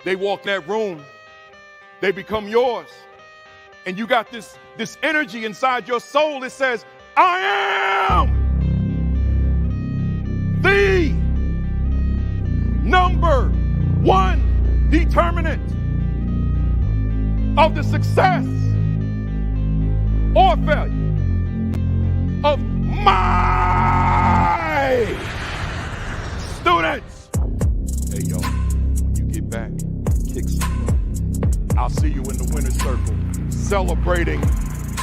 They walk that room, they become yours. And you got this energy inside your soul that says, I am the number one determinant of the success or failure of my students. Hey, yo, when you get back, kick some butt. I'll see you in the winner's circle, celebrating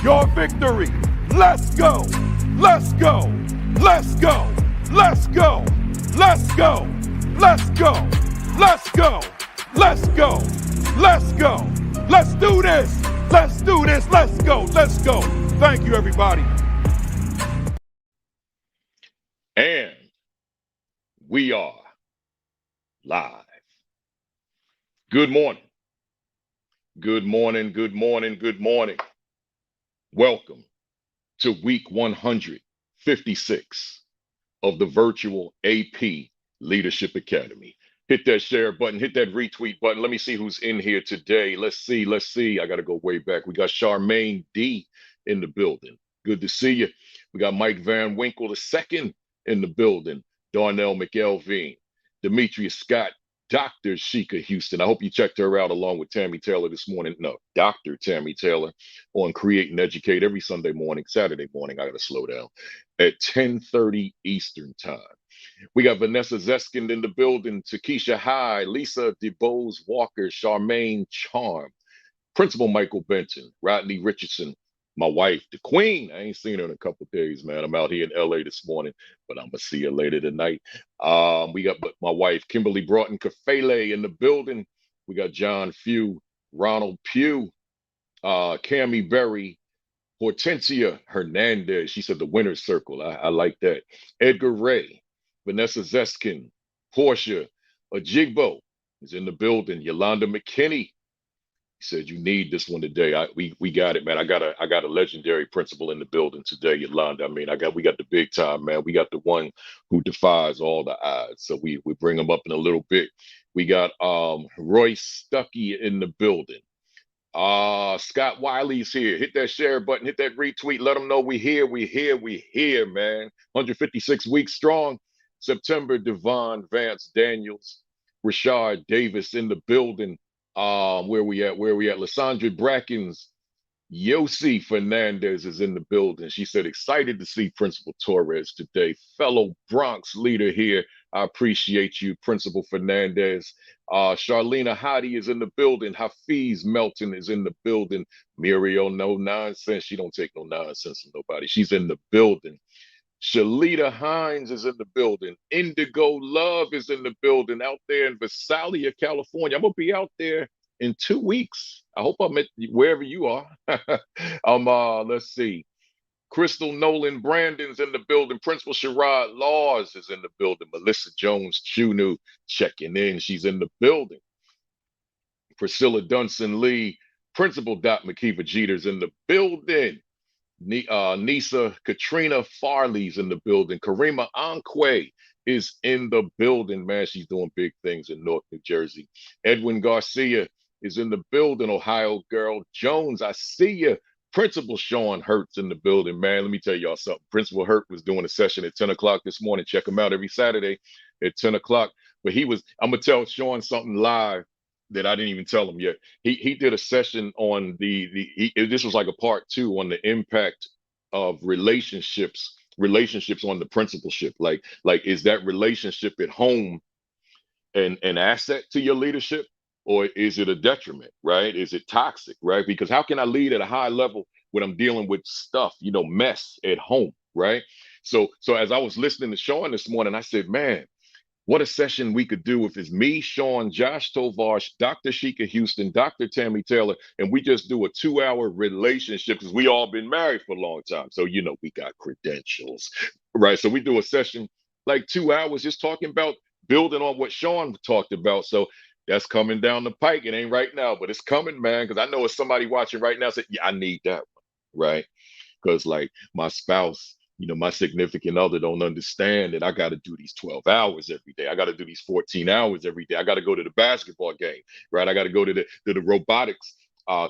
your victory. Let's go. Let's go. Let's go. Let's go. Let's go. Let's go. Let's go. Let's go. Let's go. Let's do this. Let's do this. Let's go. Let's go. Thank you, everybody. And we are live. Good morning. Good morning. Good morning. Good morning. Welcome to week 156 of the virtual AP Leadership Academy. Hit that share button, hit that retweet button. Let me see who's in here today. Let's see. I got to go way back. We got Charmaine D in the building. Good to see you. We got Mike Van Winkle II in the building. Darnell McElveen, Demetrius Scott, Dr. Sheikah Houston. I hope you checked her out along with Tammy Taylor this morning. No, Dr. Tammy Taylor on Create and Educate every Sunday morning, Saturday morning. I got to slow down at 10:30 Eastern time. We got Vanessa Zeskind in the building, Takesha High, Lisa DeBose Walker, Charmaine Charm, Principal Michael Benton, Rodney Richardson, my wife, the Queen. I ain't seen her in a couple of days, man. I'm out here in LA this morning, but I'm gonna see her later tonight. We got my wife, Kimberly Broughton Kafele in the building. We got John Few, Ronald Pugh, Cammie Berry, Hortensia Hernandez. She said the winner's circle. I like that. Edgar Ray, Vanessa Zeskin, Portia Ajigbo is in the building. Yolanda McKinney. He said, you need this one today. We got it, man. I got a legendary principal in the building today, Yolanda. I mean, we got the big time, man. We got the one who defies all the odds. So we bring him up in a little bit. We got Royce Stuckey in the building. Scott Wiley's here. Hit that share button, hit that retweet, let them know we here, man. 156 weeks strong. September, Devon Vance Daniels, Rashard Davis in the building. Where we at? Lysandra Brackens, Yossi Fernandez is in the building. She said, excited to see Principal Torres today. Fellow Bronx leader here. I appreciate you, Principal Fernandez. Charlena Hottie is in the building. Hafiz Melton is in the building. Muriel, no nonsense. She don't take no nonsense from nobody. She's in the building. Shalita Hines is in the building. Indigo Love is in the building out there in Visalia, California. I'm going to be out there in 2 weeks. I hope I'm at wherever you are. Let's see. Crystal Nolan Brandon's in the building. Principal Sherrod Laws is in the building. Melissa Jones Chunu checking in. She's in the building. Priscilla Dunson Lee. Principal Dot McKeever Jeter's in the building. Nisa Katrina Farley's in the building. Karima Anque is in the building, man. She's doing big things in North New Jersey. Edwin Garcia is in the building. Ohio Girl Jones, I see you. Principal Sean Hurt's in the building, man. Let me tell y'all something. Principal Hurt was doing a session at 10 o'clock this morning. Check him out every Saturday at 10 o'clock. But I'm going to tell Sean something live that I didn't even tell him yet. He did a session on this was like a part 2 on the impact of relationships on the principalship. Like is that relationship at home an asset to your leadership, or is it a detriment, right? Is it toxic, right? Because how can I lead at a high level when I'm dealing with stuff, mess at home, right? So as I was listening to Sean this morning, I said, man, what a session we could do if it's me, Sean, Josh Tovar, Dr. Sheikah Houston, Dr. Tammy Taylor, and we just do a 2-hour relationship, because we all been married for a long time. So, we got credentials, right? So we do a session like 2 hours just talking about building on what Sean talked about. So that's coming down the pike. It ain't right now, but it's coming, man, because I know it's somebody watching right now say, yeah, I need that one, right? Because like my spouse, My significant other don't understand that I got to do these 12 hours every day. I got to do these 14 hours every day. I got to go to the basketball game, right? I got to go to the robotics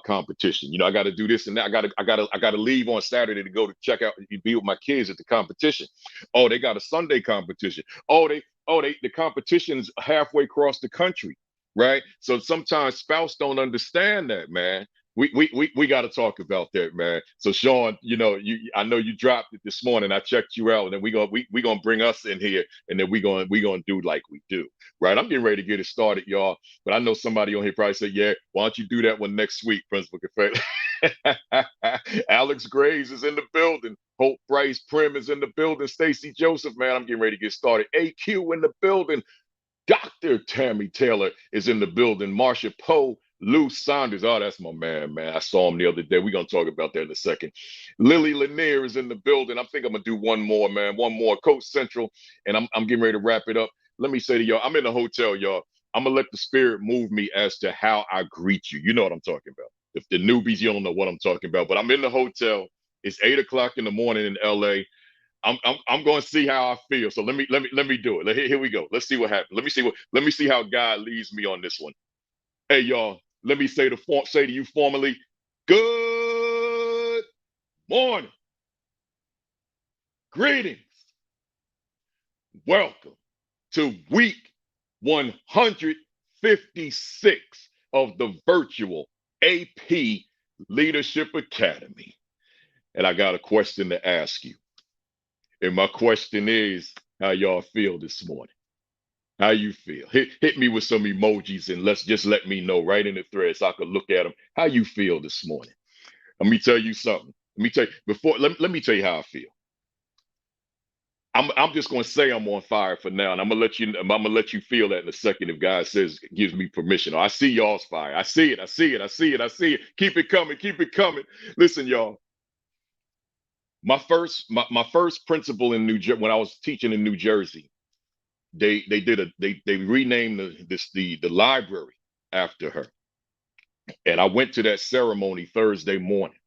competition. I got to do this and that. I got to leave on Saturday to go to check out, be with my kids at the competition. Oh, they got a Sunday competition. The competition's halfway across the country, right? So sometimes spouse don't understand that, man. We got to talk about that, man. So Sean, I know you dropped it this morning. I checked you out, and then we gonna bring us in here, and then we gonna do like we do, right? I'm getting ready to get it started, y'all. But I know somebody on here probably said, "Yeah, why don't you do that one next week, Principal Kafele?" Alex Graves is in the building. Hope Bryce Prim is in the building. Stacy Joseph, man, I'm getting ready to get started. AQ in the building. Dr. Tammy Taylor is in the building. Marsha Poe, Lou Saunders. Oh, that's my man. I saw him the other day. We're going to talk about that in a second. Lily Lanier is in the building. I think I'm going to do one more, man. One more. Coach Central. And I'm getting ready to wrap it up. Let me say to y'all, I'm in the hotel, y'all. I'm going to let the spirit move me as to how I greet you. You know what I'm talking about. If the newbies, you don't know what I'm talking about. But I'm in the hotel. It's 8 o'clock in the morning in LA. I'm going to see how I feel. So let me do it. Here we go. Let's see what happens. Let me see how God leads me on this one. Hey y'all, let me say to you formally, good morning. Greetings. Welcome to week 156 of the virtual AP Leadership Academy. And I got a question to ask you. And my question is, how y'all feel this morning? How you feel? Hit me with some emojis and let me know right in the thread so I can look at them. How you feel this morning? Let me tell you something. Let me tell you how I feel. I'm just gonna say I'm on fire for now, and I'm gonna let you feel that in a second if God gives me permission. I see y'all's fire. I see it. Keep it coming. Listen, y'all. My first principal in New Jersey, when I was teaching in New Jersey, they renamed the library after her. And I went to that ceremony Thursday morning.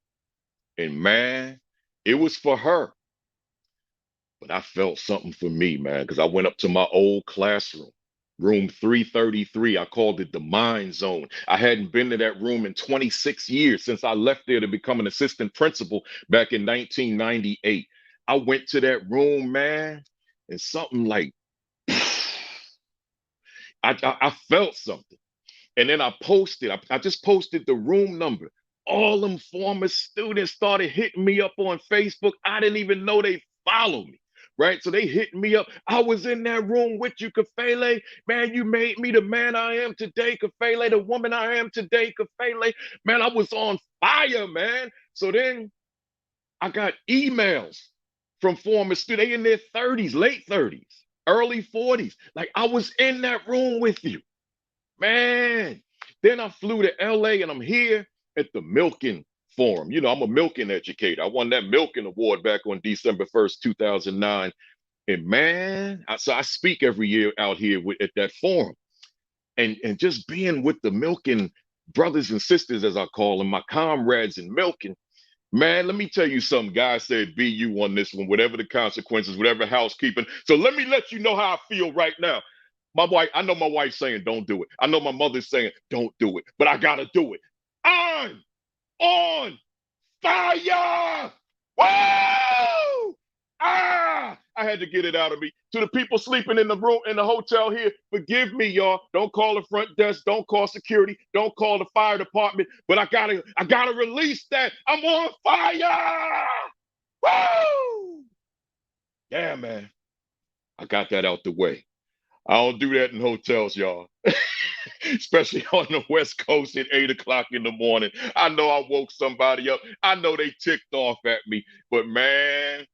And man, it was for her. But I felt something for me, man, because I went up to my old classroom, room 333. I called it the Mind Zone. I hadn't been to that room in 26 years since I left there to become an assistant principal back in 1998. I went to that room, man, and something like, I felt something. And then I just posted the room number. All them former students started hitting me up on Facebook. I didn't even know they follow me, right? So they hit me up. I was in that room with you, Kafele. Man, you made me the man I am today, Kafele, the woman I am today, Kafele. Man, I was on fire, man. So then I got emails from former students. They in their 30s, late 30s, early 40s. Like, I was in that room with you. Man, then I flew to LA and I'm here at the Milken Forum. I'm a Milken educator. I won that Milken Award back on December 1st, 2009. And man, so I speak every year out here at that forum. And just being with the Milken brothers and sisters, as I call them, my comrades in Milken, man, let me tell you something. God said, be you on this one, whatever the consequences, whatever housekeeping. So let me let you know how I feel right now. I know my wife's saying, don't do it. I know my mother's saying, don't do it, but I gotta do it. I'm on fire! Woo! I had to get it out of me. To the people sleeping in the room, in the hotel here, forgive me, y'all. Don't call the front desk, don't call security, don't call the fire department, but I gotta release that. I'm on fire! Woo! Yeah, man. I got that out the way. I don't do that in hotels, y'all. Especially on the West Coast at 8 o'clock in the morning. I know I woke somebody up. I know they ticked off at me, but man,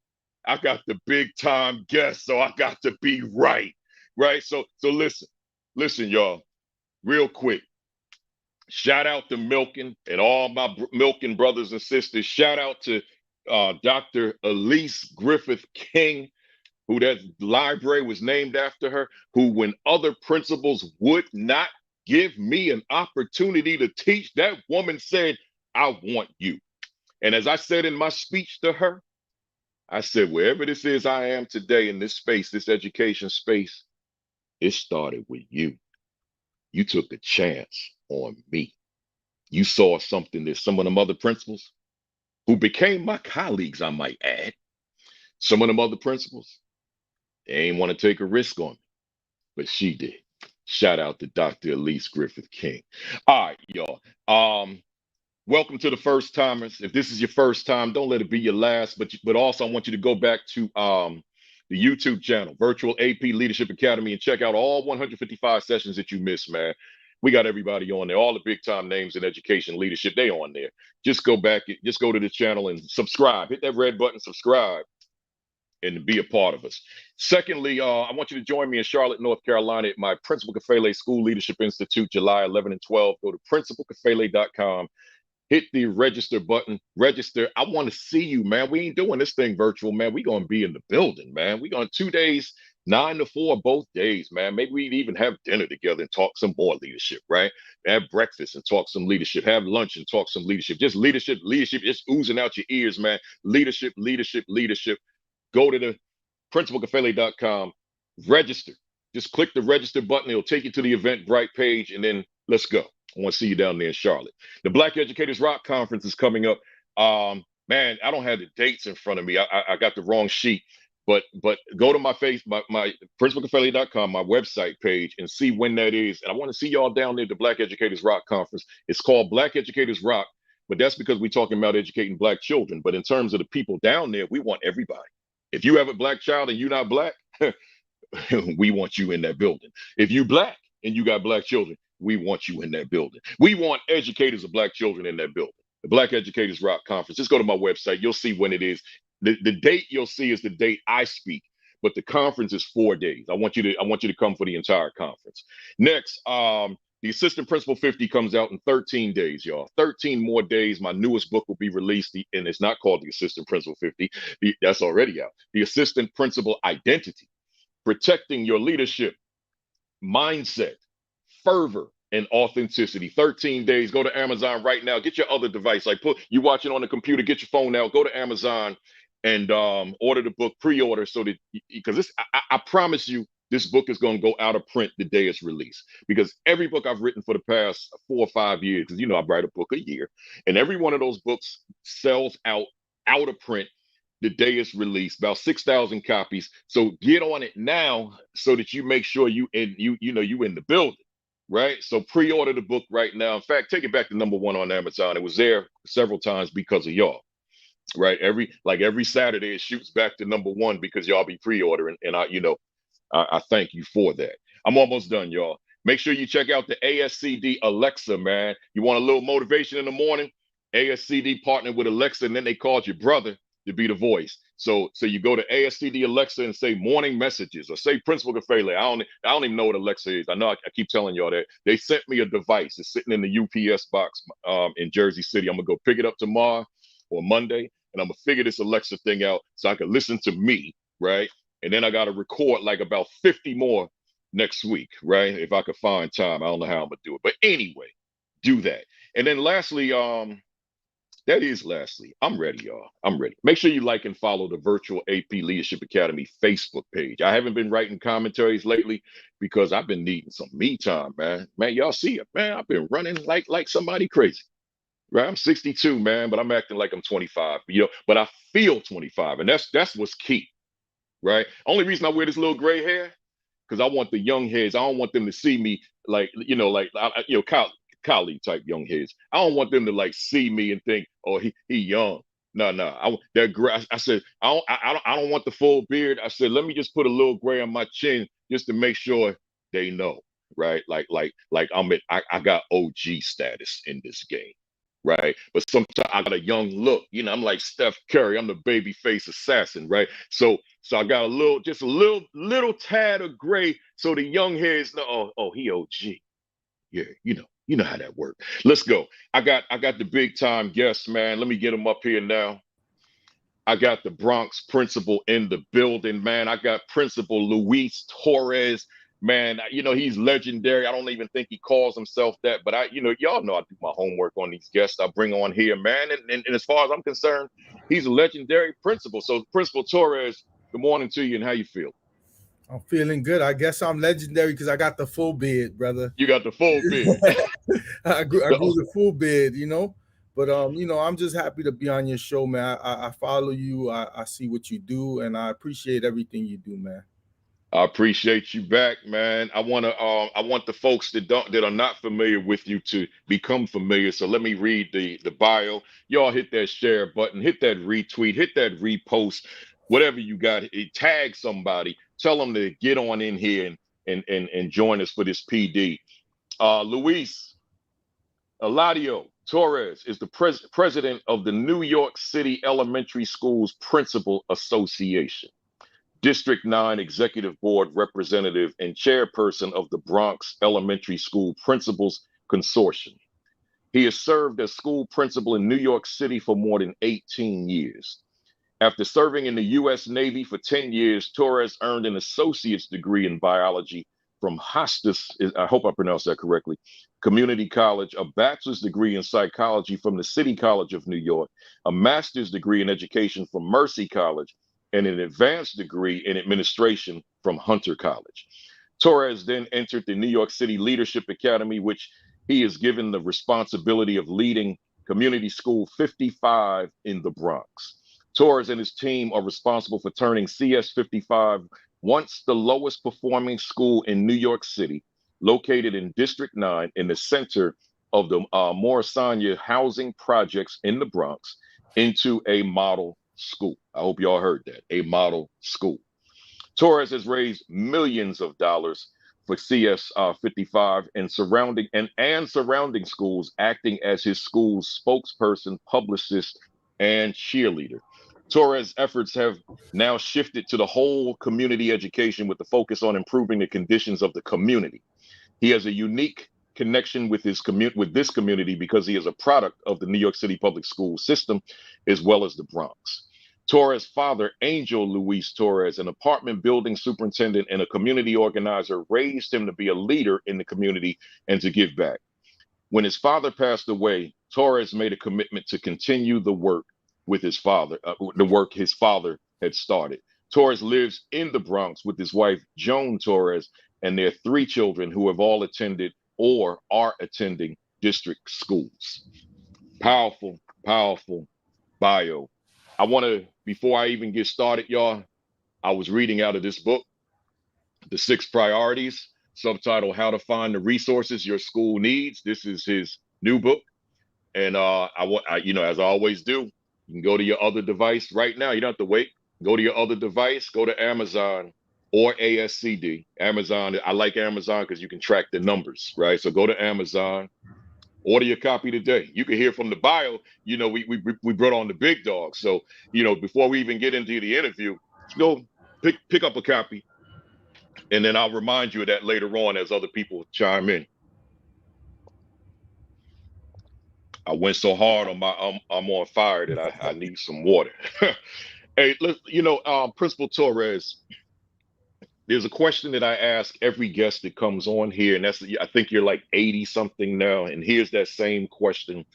I got the big time guest, so I got to be right. Right? So listen, y'all, real quick. Shout out to Milken and all my Milken brothers and sisters. Shout out to Dr. Elise Griffith King, who that library was named after her, who when other principals would not give me an opportunity to teach, that woman said, I want you. And as I said in my speech to her, I said, wherever this is I am today in this space, this education space, it started with you. You took a chance on me. You saw something that some of them other principals who became my colleagues, I might add, some of them other principals, they ain't want to take a risk on me, but she did. Shout out to Dr. Elise Griffith King. All right, y'all. Welcome to the first timers. If this is your first time, don't let it be your last. But also I want you to go back to the YouTube channel, Virtual AP Leadership Academy, and check out all 155 sessions that you missed, man. We got everybody on there, all the big time names in education leadership, they on there. Just go back, just go to the channel and subscribe. Hit that red button, subscribe, and be a part of us. Secondly, I want you to join me in Charlotte, North Carolina at my Principal Kafele School Leadership Institute, July 11 and 12. Go to principalkafele.com. Hit the register button, register. I want to see you, man. We ain't doing this thing virtual, man. We going to be in the building, man. We going 2 days, 9 to 4, both days, man. Maybe we'd even have dinner together and talk some more leadership, right? Have breakfast and talk some leadership. Have lunch and talk some leadership. Just leadership, just oozing out your ears, man. Leadership, leadership, leadership. Go to the principalkafele.com, register. Just click the register button. It'll take you to the Eventbrite page, and then let's go. I want to see you down there in Charlotte. The Black Educators Rock Conference is coming up. Man, I don't have the dates in front of me. I got the wrong sheet. But go to my principalkafele.com, my website page, and see when that is. And I want to see y'all down there at the Black Educators Rock Conference. It's called Black Educators Rock, but that's because we're talking about educating Black children. But in terms of the people down there, we want everybody. If you have a Black child and you're not Black, we want you in that building. If you Black and you got Black children, we want you in that building. We want educators of Black children in that building. The Black Educators Rock Conference. Just go to my website. You'll see when it is. The date you'll see is the date I speak, but the conference is 4 days. I want you to come for the entire conference. Next, the Assistant Principal 50 comes out in 13 days, y'all. 13 more days. My newest book will be released, and it's not called the Assistant Principal 50. That's already out. The Assistant Principal Identity, protecting your leadership, mindset, fervor, and authenticity. 13 days. Go to Amazon right now. Get your other device. Like you watching on the computer, get your phone out. Go to Amazon and order the book, pre-order, so that, because I promise you, this book is going to go out of print the day it's released. Because every book I've written for the past 4 or 5 years, because I write a book a year, and every one of those books sells out of print the day it's released, about 6,000 copies. So get on it now, so that you make sure you in the building. Right. So pre-order the book right now. In fact, take it back to #1 on Amazon. It was there several times because of y'all. Right. Every Saturday it shoots back to #1 because y'all be pre-ordering. And I thank you for that. I'm almost done, y'all. Make sure you check out the ASCD Alexa, man. You want a little motivation in the morning? ASCD partnered with Alexa, and then they called your brother to be the voice. So you go to ASCD Alexa and say morning messages, or say Principal Kafele. I don't even know what Alexa is. I know I keep telling y'all that. They sent me a device. It's sitting in the UPS box in Jersey City. I'm gonna go pick it up tomorrow or Monday, and I'm gonna figure this Alexa thing out so I can listen to me, right? And then I gotta record like about 50 more next week, right? If I could find time. I don't know how I'm gonna do it. But anyway, do that. And then lastly, I'm ready, y'all. I'm ready. Make sure you like and follow the Virtual AP Leadership Academy Facebook page. I haven't been writing commentaries lately because I've been needing some me time, man. Man, y'all see it, man. I've been running like somebody crazy. Right? I'm 62, man, but I'm acting like I'm 25. But I feel 25, and that's what's key, right? Only reason I wear this little gray hair, because I want the young heads. I don't want them to see me colleague type young heads. I don't want them to see me and think, oh, he young. No. I said I don't want the full beard. I said, let me just put a little gray on my chin just to make sure they know, right? Like I got OG status in this game, right? But sometimes I got a young look. I'm like Steph Curry. I'm the baby face assassin, right? So I got a little tad of gray, so the young heads know, oh, he OG. Yeah, you know how that works. Let's go. I got the big time guests, man. Let me get them up here now. I got the Bronx Principal in the building, man. I got Principal Luis Torres. Man, he's legendary. I don't even think he calls himself that, but y'all know I do my homework on these guests I bring on here, man. And as far as I'm concerned, he's a legendary principal. So, Principal Torres, good morning to you, and how you feel? I'm feeling good. I guess I'm legendary because I got the full beard, brother. You got the full beard. I grew the full beard, But I'm just happy to be on your show, man. I follow you. I see what you do, and I appreciate everything you do, man. I appreciate you back, man. I want the folks that are not familiar with you to become familiar. So let me read the bio. Y'all hit that share button, hit that retweet, hit that repost, whatever you got. Tag somebody, tell them to get on in here and join us for this PD. Luis Eladio Torres is the president of the New York City Elementary Schools Principal Association, District 9 Executive Board Representative, and chairperson of the Bronx Elementary School Principals Consortium. He has served as school principal in New York City for more than 18 years. After serving in the U.S. Navy for 10 years, Torres earned an associate's degree in biology from Hostas, I hope I pronounced that correctly, Community College, a bachelor's degree in psychology from the City College of New York, a master's degree in education from Mercy College, and an advanced degree in administration from Hunter College. Torres then entered the New York City Leadership Academy, which he is given the responsibility of leading Community School 55 in the Bronx. Torres and his team are responsible for turning CS 55, once the lowest performing school in New York City, located in District 9 in the center of the Morrisania housing projects in the Bronx, into a model school. I hope y'all heard that, a model school. Torres has raised millions of dollars for CS 55 and surrounding schools, acting as his school's spokesperson, publicist, and cheerleader. Torres' efforts have now shifted to the whole community education with the focus on improving the conditions of the community. He has a unique connection with this community because he is a product of the New York City public school system, as well as the Bronx. Torres' father, Angel Luis Torres, an apartment building superintendent and a community organizer, raised him to be a leader in the community and to give back. When his father passed away, Torres made a commitment to continue the work with his father, the work his father had started. Torres lives in the Bronx with his wife, Joan Torres, and their 3 children who have all attended or are attending district schools. Powerful, powerful bio. Before I even get started, y'all, I was reading out of this book, The 6 Priorities, subtitle, How to Find the Resources Your School Needs. This is his new book. And as I always do, you can go to your other device right now. You don't have to wait. Go to your other device, go to Amazon or ASCD. Amazon, I like Amazon because you can track the numbers, right? So go to Amazon, order your copy today. You can hear from the bio, we brought on the big dog. So, before we even get into the interview, go pick up a copy. And then I'll remind you of that later on as other people chime in. I went so hard on I'm on fire that I need some water. Hey, Principal Torres, there's a question that I ask every guest that comes on here, and I think you're like 80 something now. And here's that same question.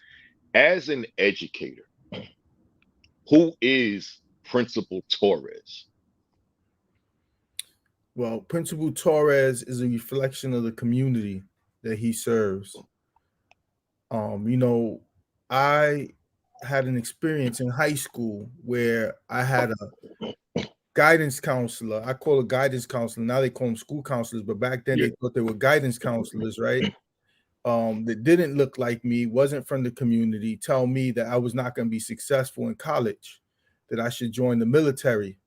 As an educator, who is Principal Torres? Well, Principal Torres is a reflection of the community that he serves. I had an experience in high school where I had a guidance counselor. I call it guidance counselor. Now they call them school counselors, but back then they thought they were guidance counselors, right? That didn't look like me, wasn't from the community, tell me that I was not going to be successful in college, that I should join the military.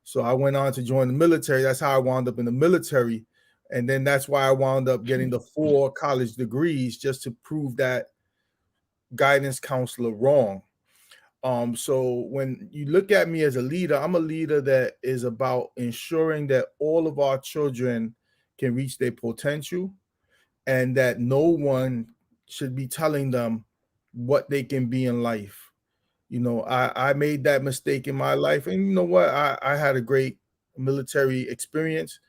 So I went on to join the military. That's how I wound up in the military. And then that's why I wound up getting the 4 college degrees, just to prove that guidance counselor wrong. So when you look at me as a leader, I'm a leader that is about ensuring that all of our children can reach their potential, and that no one should be telling them what they can be in life. I made that mistake in my life, and you know what? I had a great military experience,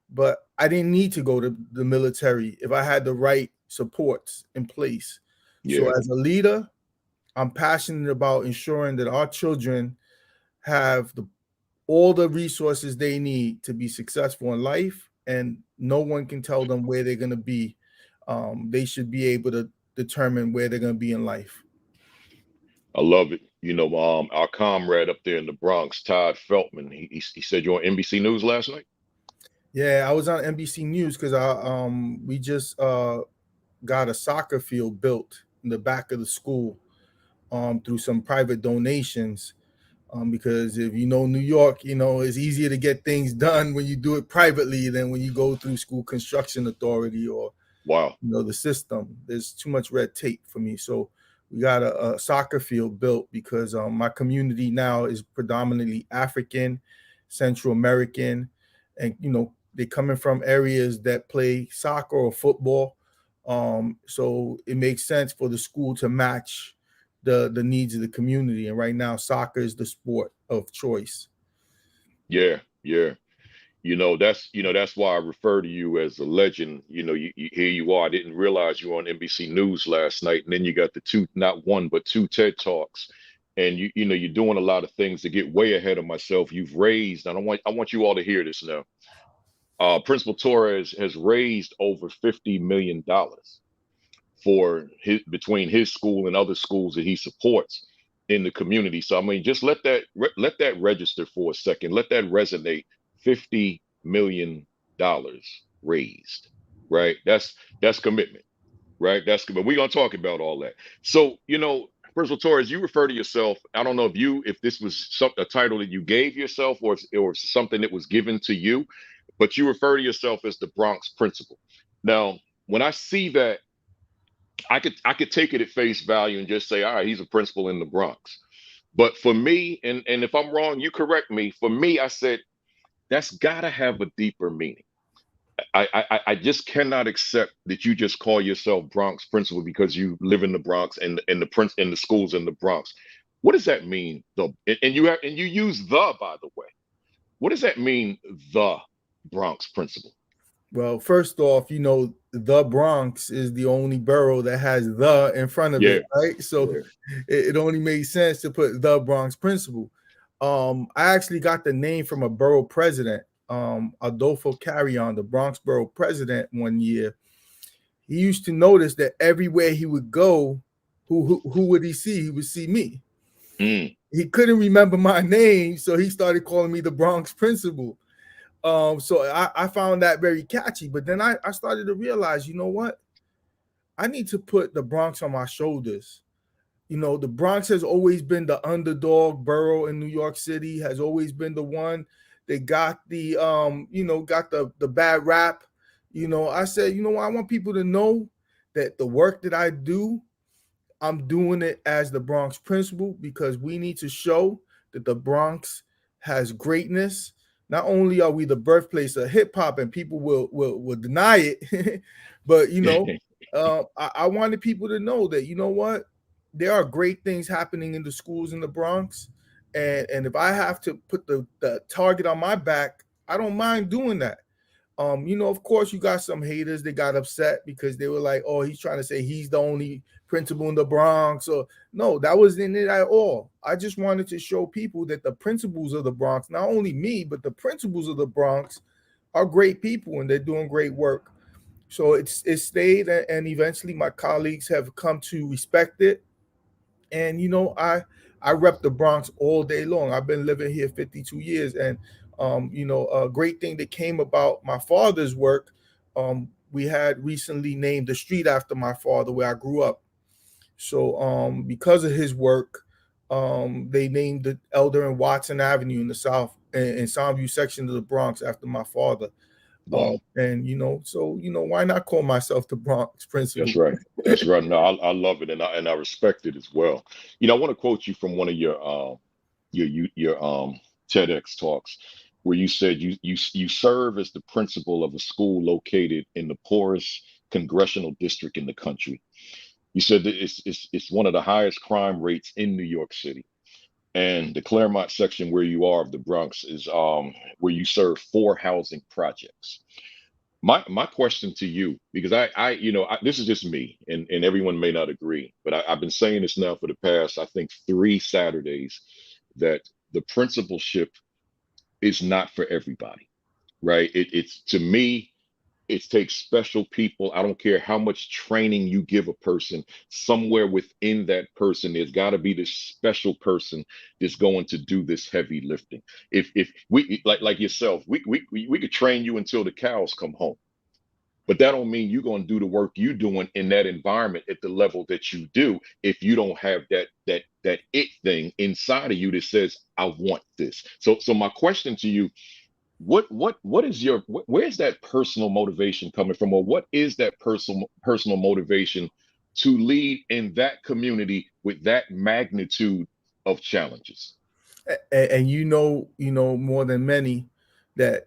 but I didn't need to go to the military if I had the right supports in place. So Yeah. as a leader, I'm passionate about ensuring that our children have all the resources they need to be successful in life, and no one can tell them where they're going to be. They should be able to determine where they're going to be in life. I love it. Our comrade up there in the Bronx, Todd Feltman, he said you're on NBC News last night. Yeah, I was on NBC News because we just got a soccer field built in the back of the school through some private donations. Because if you know New York, it's easier to get things done when you do it privately than when you go through school construction authority or Wow. the system. There's too much red tape for me. So we got a soccer field built because my community now is predominantly African, Central American, and they're coming from areas that play soccer or football. So it makes sense for the school to match the needs of the community. And right now, soccer is the sport of choice. Yeah, yeah. That's why I refer to you as a legend. Here you are. I didn't realize you were on NBC News last night, and then you got the two, not one, but two TED Talks. And you're doing a lot of things to get way ahead of myself. You've raised, and I want you all to hear this now. Principal Torres has raised over $50 million between his school and other schools that he supports in the community. So I mean, just let that register for a second. Let that resonate. $50 million raised, right? That's commitment, right? That's commitment. We're gonna talk about all that. So Principal Torres, you refer to yourself. I don't know if this was a title that you gave yourself or something that was given to you, but you refer to yourself as the Bronx Principal. Now, when I see that, I could take it at face value and just say, all right, he's a principal in the Bronx. But for me, and if I'm wrong, you correct me. For me, I said that's gotta have a deeper meaning. I just cannot accept that you just call yourself Bronx Principal because you live in the Bronx and the schools in the Bronx. What does that mean? And you use the, by the way. What does that mean? The Bronx Principal. Well, first off, the Bronx is the only borough that has the in front of it, right? So it only makes sense to put the Bronx Principal. I actually got the name from a borough president, Adolfo Carrion, the Bronx borough president, one year. He used to notice that everywhere he would go, who would he see? He would see me. He couldn't remember my name, so he started calling me the Bronx Principal. So I found that very catchy. But then I started to realize, you know what? I need to put the Bronx on my shoulders. The Bronx has always been the underdog borough in New York City, has always been the one that got the got the bad rap. I said, I want people to know that the work that I do, I'm doing it as the Bronx Principal because we need to show that the Bronx has greatness. Not only are we the birthplace of hip hop, and people will deny it, but I wanted people to know that what, there are great things happening in the schools in the Bronx, and if I have to put the target on my back, I don't mind doing that. Of course, you got some haters that got upset because they were like, "Oh, he's trying to say he's the only principal in the Bronx." Or no, that wasn't it at all. I just wanted to show people that the principals of the Bronx, not only me, but the principals of the Bronx, are great people and they're doing great work. So it stayed, and eventually my colleagues have come to respect it. And I rep the Bronx all day long. I've been living here 52 years, and a great thing that came about my father's work. We had recently named the street after my father where I grew up. So because of his work, they named the Elder and Watson Avenue in the South and Soundview section of the Bronx after my father. Wow. And so why not call myself the Bronx Principal? That's right. That's right. No, I love it, and I respect it as well. I want to quote you from one of your TEDx talks where you said you serve as the principal of a school located in the poorest congressional district in the country. You said that it's one of the highest crime rates in New York City. And the Claremont section where you are of the Bronx is where you serve 4 housing projects. My question to you, because this is just me, and everyone may not agree, but I've been saying this now for the past, I think, 3 Saturdays, that the principalship is not for everybody, right? It's, to me, it takes special people. I don't care how much training you give a person, somewhere within that person, there's got to be this special person that's going to do this heavy lifting. If we, like yourself, we could train you until the cows come home. But that don't mean you're going to do the work you doing in that environment at the level that you do if you don't have that it thing inside of you that says, I want this. So my question to you, what is your, where's that personal motivation coming from, or what is that personal motivation to lead in that community with that magnitude of challenges? And more than many that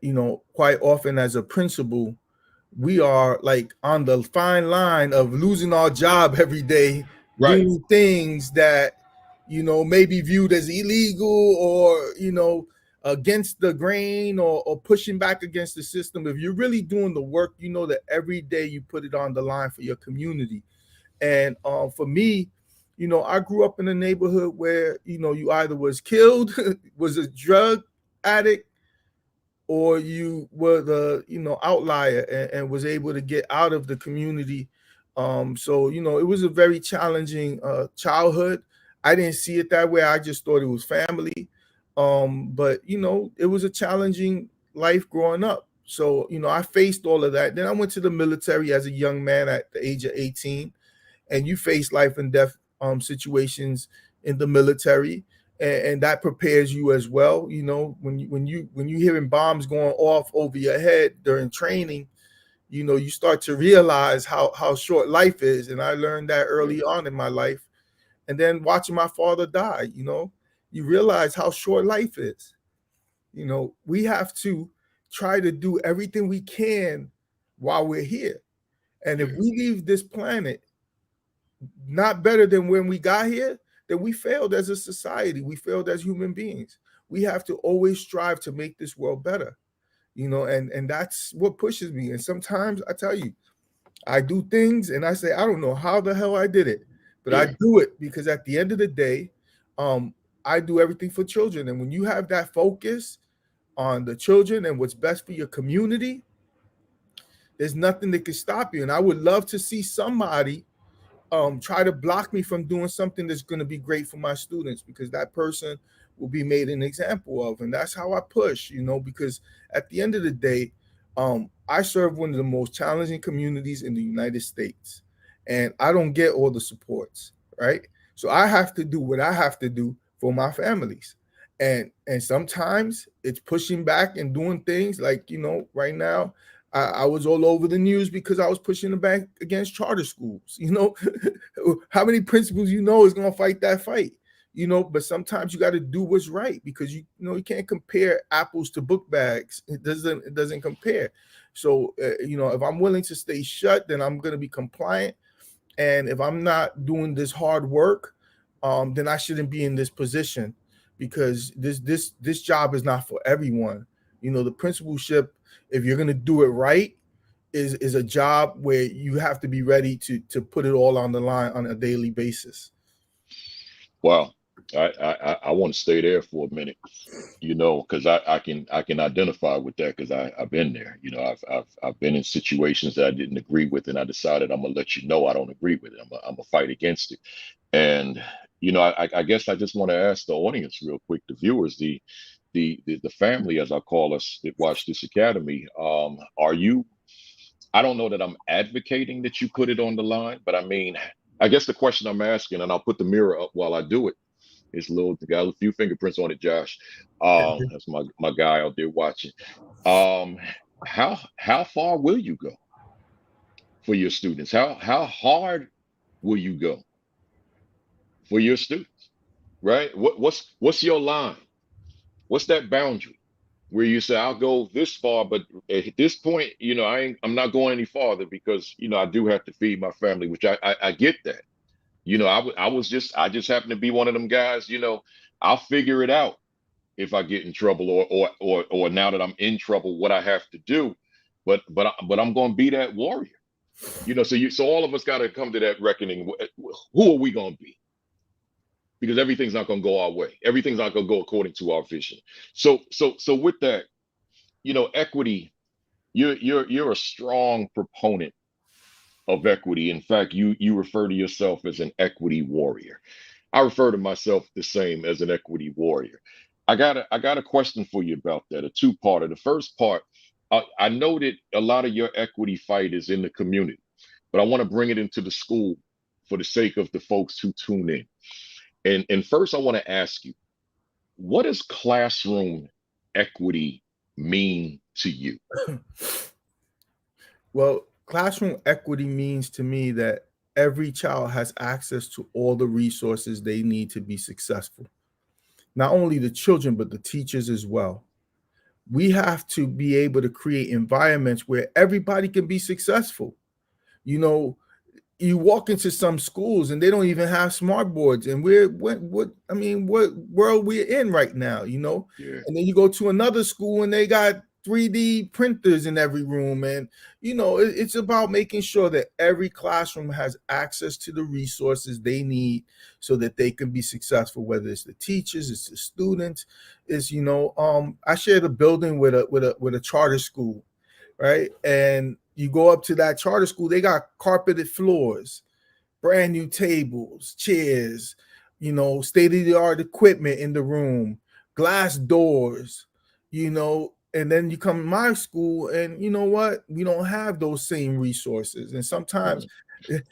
quite often as a principal, we are like on the fine line of losing our job every day, Right. doing things that may be viewed as illegal, or against the grain, or pushing back against the system. If you're really doing the work, that every day you put it on the line for your community. And for me, I grew up in a neighborhood where you either was killed, was a drug addict, or you were the outlier, and was able to get out of the community. So it was a very challenging childhood. I didn't see it that way. I just thought it was family. But it was a challenging life growing up. So I faced all of that. Then I went to the military as a young man at the age of 18, and you face life and death situations in the military, and that prepares you as well. When you hearing bombs going off over your head during training, you start to realize how short life is. And I learned that early on in my life. And then watching my father die, you realize how short life is. We have to try to do everything we can while we're here. And if we leave this planet not better than when we got here, then we failed as a society. We failed as human beings. We have to always strive to make this world better, and that's what pushes me. And sometimes I tell you, I do things and I say, I don't know how the hell I did it, but I do it because at the end of the day, I do everything for children. And when you have that focus on the children and what's best for your community, there's nothing that can stop you. And I would love to see somebody try to block me from doing something that's going to be great for my students, because that person will be made an example of. And that's how I push, because at the end of the day, I serve one of the most challenging communities in the United States, and I don't get all the supports, right? So I have to do what I have to do for my families. And sometimes it's pushing back and doing things like, right now, I was all over the news because I was pushing the back against charter schools. How many principals is going to fight that fight? But sometimes you got to do what's right, because you can't compare apples to book bags. It doesn't compare. So if I'm willing to stay shut, then I'm going to be compliant. And if I'm not doing this hard work, then I shouldn't be in this position, because this job is not for everyone. The principalship, if you're going to do it right, is a job where you have to be ready to put it all on the line on a daily basis. Wow. I want to stay there for a minute, because I can identify with that, because I've been there. I've been in situations that I didn't agree with, and I decided I'm gonna let you know I don't agree with it. I'm gonna fight against it. And I guess I just want to ask the audience real quick, the viewers, the family, as I call us, that watch this academy. Are you? I don't know that I'm advocating that you put it on the line, but I mean, I guess the question I'm asking, and I'll put the mirror up while I do it. It's got a few fingerprints on it, Josh. That's my guy out there watching. How far will you go for your students? How hard will you go for your students? Right? What's your line? What's that boundary where you say, I'll go this far, but at this point, I'm not going any farther, because I do have to feed my family, which I get that. I just happen to be one of them guys. I'll figure it out if I get in trouble, or now that I'm in trouble, what I have to do. but I'm going to be that warrior. So all of us got to come to that reckoning. Who are we going to be? Because everything's not going to go our way. Everything's not going to go according to our vision. So with that, equity. You're a strong proponent of equity. In fact, you refer to yourself as an equity warrior. I refer to myself the same, as an equity warrior. I got a question for you about that, a two-parter. The first part, I know that a lot of your equity fight is in the community, but I want to bring it into the school for the sake of the folks who tune in. And first, I want to ask you, what does classroom equity mean to you? Well, classroom equity means to me that every child has access to all the resources they need to be successful. Not only the children, but the teachers as well. We have to be able to create environments where everybody can be successful. You know, you walk into some schools and they don't even have smart boards, and what world we're in right now, Yeah. And then you go to another school and they got 3D printers in every room, and it's about making sure that every classroom has access to the resources they need so that they can be successful, whether it's the teachers, it's the students. I shared a building with a charter school, right? And you go up to that charter school, they got carpeted floors, brand new tables, chairs, state-of-the-art equipment in the room, glass doors, and then you come to my school and you know what? We don't have those same resources. And sometimes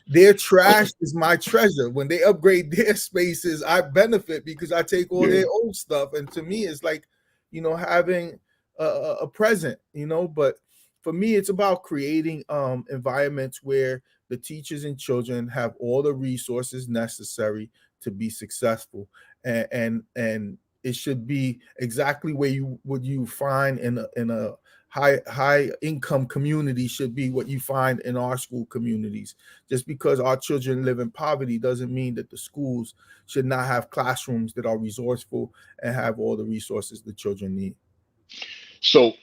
their trash is my treasure. When they upgrade their spaces, I benefit because I take all their old stuff. And to me, it's like, having a present, but for me, it's about creating environments where the teachers and children have all the resources necessary to be successful, and it should be exactly where you find in a high income community should be what you find in our school communities. Just because our children live in poverty doesn't mean that the schools should not have classrooms that are resourceful and have all the resources the children need. So,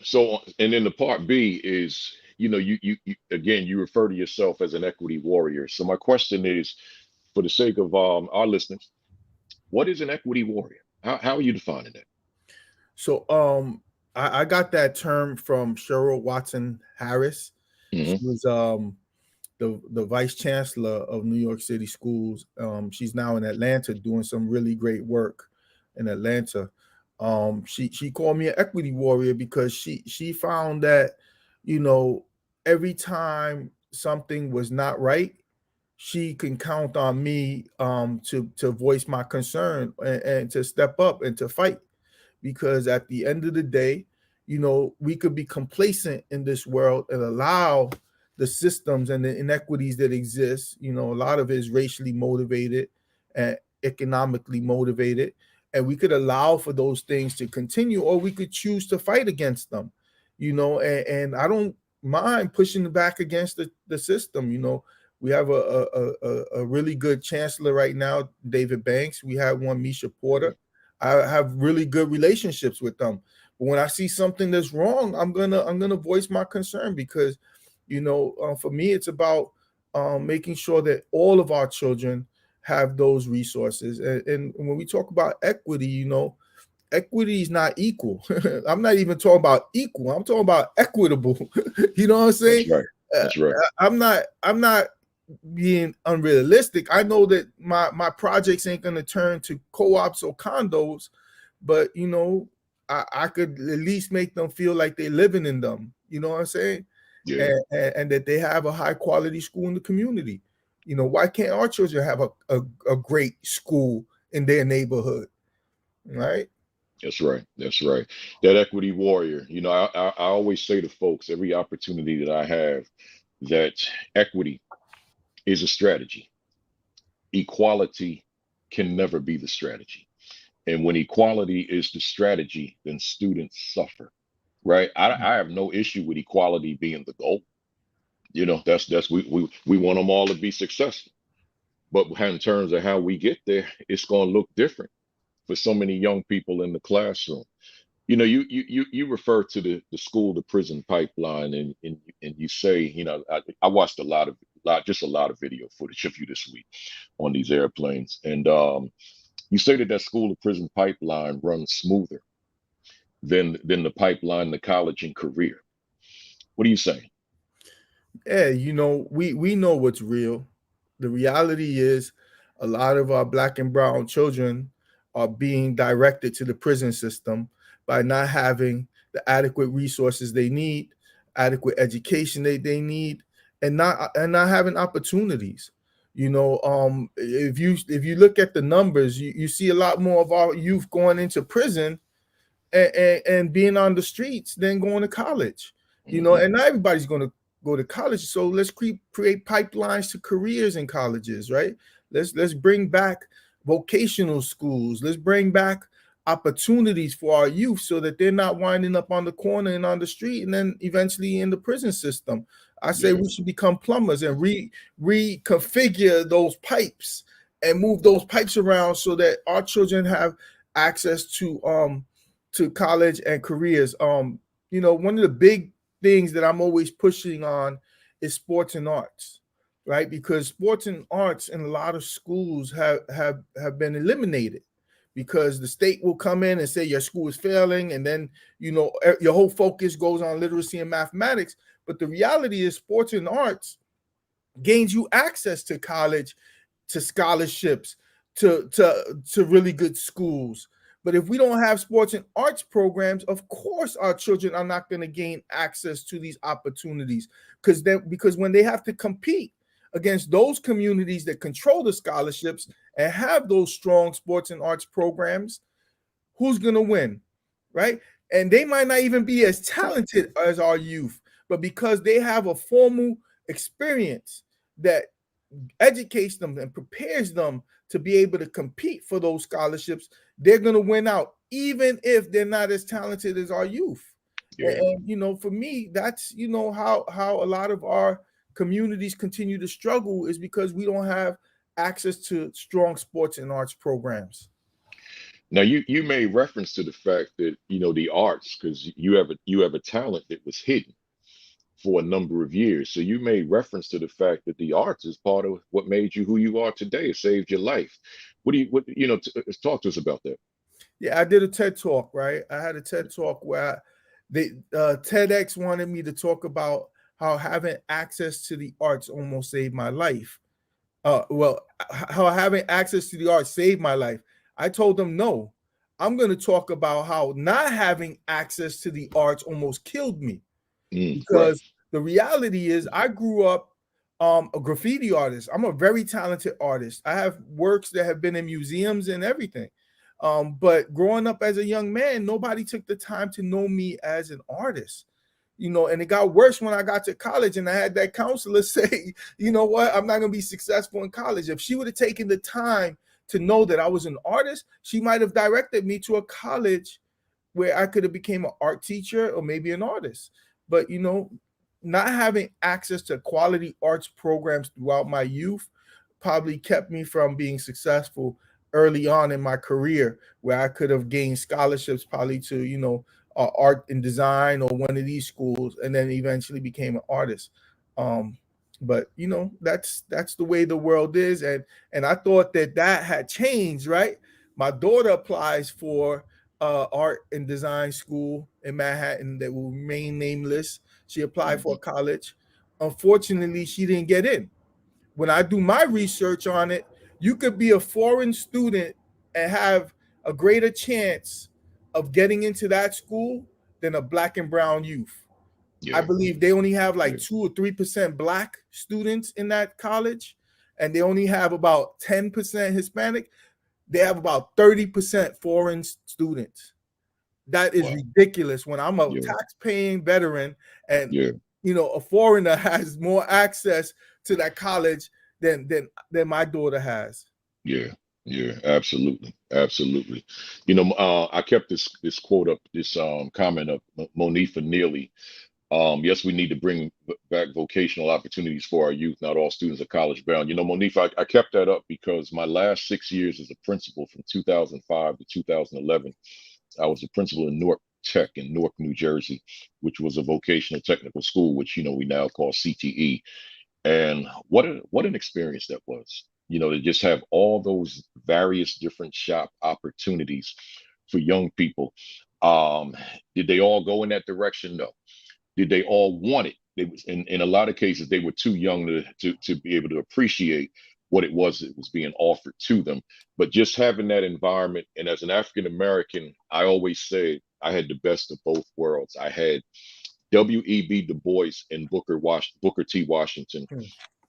and then the part B is, you again, you refer to yourself as an equity warrior. So my question is, for the sake of our listeners, what is an equity warrior? How are you defining that? So, I got that term from Cheryl Watson Harris. Mm-hmm. She was the vice chancellor of New York City schools. She's now in Atlanta doing some really great work in Atlanta. She called me an equity warrior because she found that, every time something was not right, she can count on me to voice my concern and to step up and to fight. Because at the end of the day, we could be complacent in this world and allow the systems and the inequities that exist. A lot of it is racially motivated and economically motivated. And we could allow for those things to continue, or we could choose to fight against them, and I don't mind pushing back against the system. We have a really good chancellor right now, David Banks. We have one, Misha Porter. I have really good relationships with them. But when I see something that's wrong, I'm gonna voice my concern because, for me, it's about making sure that all of our children have those resources. And when we talk about equity, equity is not equal. I'm not even talking about equal. I'm talking about equitable. You know what I'm saying? That's right. That's right. I'm not being unrealistic. I know that my projects ain't going to turn to co-ops or condos, but I could at least make them feel like they're living in them. You know what I'm saying? Yeah. And that they have a high quality school in the community. Why can't our children have a great school in their neighborhood? Right? That's right. That's right. That equity warrior. I always say to folks, every opportunity that I have, that equity is a strategy. Equality can never be the strategy. And when equality is the strategy, then students suffer, right? I have no issue with equality being the goal. That's we want them all to be successful. But in terms of how we get there, it's going to look different for so many young people in the classroom. You refer to the school to prison pipeline, and you say, I watched just a lot of video footage of you this week on these airplanes, and you say that school to prison pipeline runs smoother than the pipeline to college and career. What are you saying? Yeah, we know what's real. The reality is a lot of our black and brown children are being directed to the prison system by not having the adequate resources they need, adequate education they need, and not having opportunities. If you look at the numbers, you see a lot more of our youth going into prison and being on the streets than going to college. And not everybody's going to go to college. So let's create pipelines to careers in colleges, right? Let's bring back vocational schools. Let's bring back opportunities for our youth so that they're not winding up on the corner and on the street and then eventually in the prison system. I say we should become plumbers and reconfigure those pipes and move those pipes around so that our children have access to college and careers. One of the big things that I'm always pushing on is sports and arts, right? Because sports and arts in a lot of schools have been eliminated because the state will come in and say your school is failing, and then your whole focus goes on literacy and mathematics. But the reality is sports and arts gains you access to college, to scholarships, to really good schools. But if we don't have sports and arts programs, of course our children are not going to gain access to these opportunities because when they have to compete against those communities that control the scholarships and have those strong sports and arts programs, who's going to win, right? And they might not even be as talented as our youth, but because they have a formal experience that educates them and prepares them to be able to compete for those scholarships, they're going to win out, even if they're not as talented as our youth. Yeah. And for me, that's how a lot of our communities continue to struggle is because we don't have access to strong sports and arts programs. Now you made reference to the fact that the arts, because you have a talent that was hidden for a number of years. So you made reference to the fact that the arts is part of what made you who you are today. It saved your life. Talk to us about that. Yeah, I did a TED talk, right? I had a TED talk where TEDx wanted me to talk about how having access to the arts almost saved my life. How having access to the arts saved my life. I told them, no, I'm going to talk about how not having access to the arts almost killed me. Because the reality is I grew up a graffiti artist. I'm a very talented artist. I have works that have been in museums and everything. But growing up as a young man, nobody took the time to know me as an artist. And it got worse when I got to college and I had that counselor say, you know what, I'm not going to be successful in college. If she would have taken the time to know that I was an artist, she might have directed me to a college where I could have became an art teacher or maybe an artist. But, not having access to quality arts programs throughout my youth probably kept me from being successful early on in my career, where I could have gained scholarships probably to, art and design or one of these schools, and then eventually became an artist. But that's the way the world is. And I thought that had changed, right? My daughter applies for art and design school in Manhattan that will remain nameless. She applied for college. Unfortunately, she didn't get in. When I do my research on it, you could be a foreign student and have a greater chance of getting into that school than a black and brown youth. Yeah. I believe they only have like 2 or 3% black students in that college, and they only have about 10% Hispanic. They have about 30% foreign students. That is ridiculous when I'm a tax-paying veteran and a foreigner has more access to that college than my daughter has. Yeah, absolutely. I kept this quote up, this comment of Monifa Neely. Yes, we need to bring back vocational opportunities for our youth. Not all students are college bound. Monifa, I kept that up because my last 6 years as a principal, from 2005 to 2011, I was a principal in Newark Tech in Newark, New Jersey, which was a vocational technical school, which we now call CTE. And what an experience that was. To just have all those various different shop opportunities for young people. Um, did they all go in that direction? No. Did they all want it? They was in a lot of cases they were too young to be able to appreciate what it was that was being offered to them. But just having that environment, and as an African American, I always say I had the best of both worlds. I had W.E.B. Du Bois and Booker T. Washington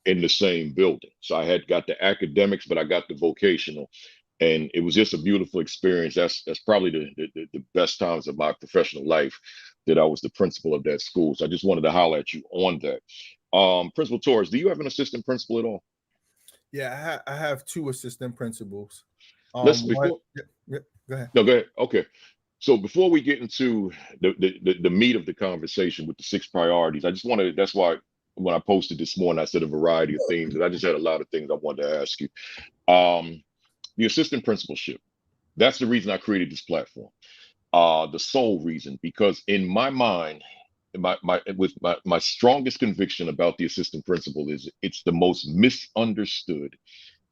in the same building. So I had got the academics, but I got the vocational. And it was just a beautiful experience. That's probably the best times of my professional life that I was the principal of that school. So I just wanted to holler at you on that. Principal Torres, do you have an assistant principal at all? Yeah, I have two assistant principals. Let's Go ahead. No, go ahead. Okay. So before we get into the meat of the conversation with the 6 priorities, I just wanted, that's why when I posted this morning, I said a variety of things, and I just had a lot of things I wanted to ask you. The assistant principalship, that's the reason I created this platform. The sole reason, because in my mind, my strongest conviction about the assistant principal is it's the most misunderstood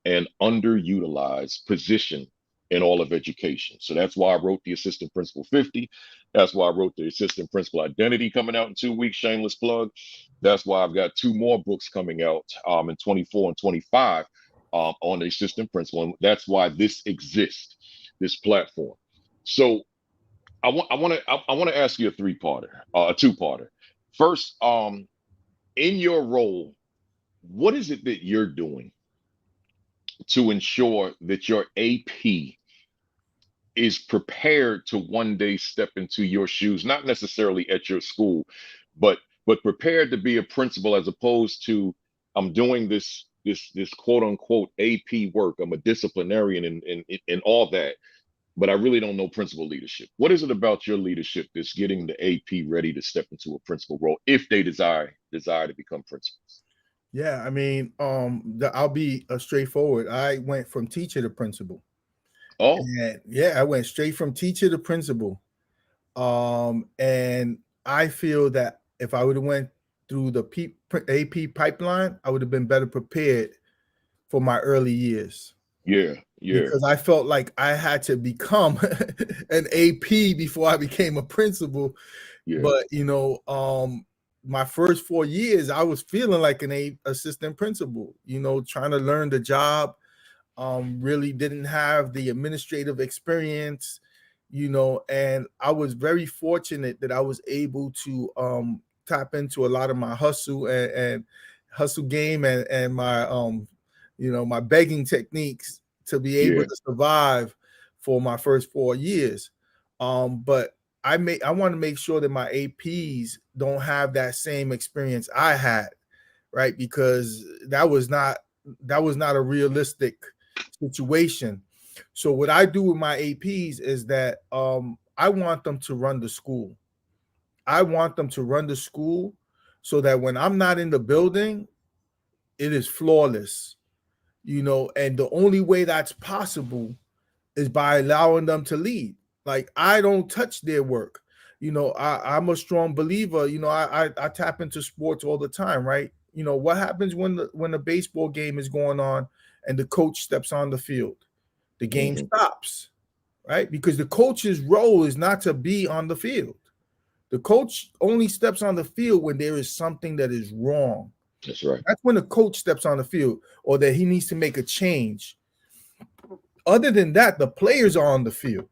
and underutilized position in all of education. So that's why I wrote the Assistant Principal 50. That's why I wrote the Assistant Principal Identity coming out in 2 weeks, shameless plug. That's why I've got 2 more books coming out in 24 and 25 on the Assistant Principal. And that's why this exists, this platform. So I want to ask you a 3-parter, a 2-parter. First, in your role, what is it that you're doing to ensure that your AP is prepared to one day step into your shoes, not necessarily at your school, but prepared to be a principal, as opposed to I'm doing this quote unquote AP work. I'm a disciplinarian and all that, but I really don't know principal leadership. What is it about your leadership that's getting the AP ready to step into a principal role if they desire to become principals? Yeah, I mean, I'll be straightforward. I went from teacher to principal. Oh, And yeah, I went straight from teacher to principal. And I feel that if I would have went through the AP pipeline, I would have been better prepared for my early years. yeah. Because I felt like I had to become an AP before I became a principal. Yeah. But my first 4 years, I was feeling like an assistant principal, trying to learn the job. Really didn't have the administrative experience, and I was very fortunate that I was able to tap into a lot of my hustle and hustle game and my my begging techniques to be able to survive for my first 4 years. But I want to make sure that my APs don't have that same experience I had, right? Because that was not a realistic situation. So what I do with my APs is that I want them to run the school. I want them to run the school so that when I'm not in the building, it is flawless, and the only way that's possible is by allowing them to lead. Like, I don't touch their work. I'm a strong believer. I tap into sports all the time, right? What happens when the baseball game is going on and the coach steps on the field? The game stops, right? Because the coach's role is not to be on the field. The coach only steps on the field when there is something that is wrong. That's right. That's when the coach steps on the field, or that he needs to make a change. Other than that, the players are on the field.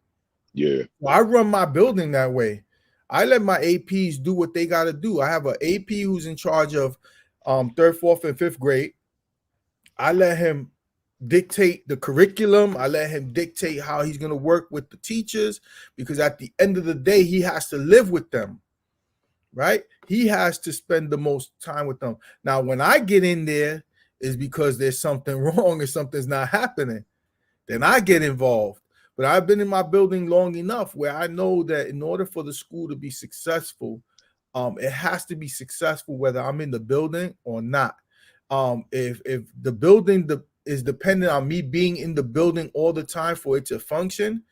Yeah. Well, I run my building that way. I let my APs do what they got to do. I have an AP who's in charge of 3rd, 4th, and 5th grade. I let him dictate the curriculum. I let him dictate how he's going to work with the teachers, because at the end of the day, he has to live with them, right? He has to spend the most time with them. Now, when I get in there, is because there's something wrong or something's not happening. Then I get involved. But I've been in my building long enough where I know that in order for the school to be successful, it has to be successful whether I'm in the building or not. If the building is dependent on me being in the building all the time for it to function,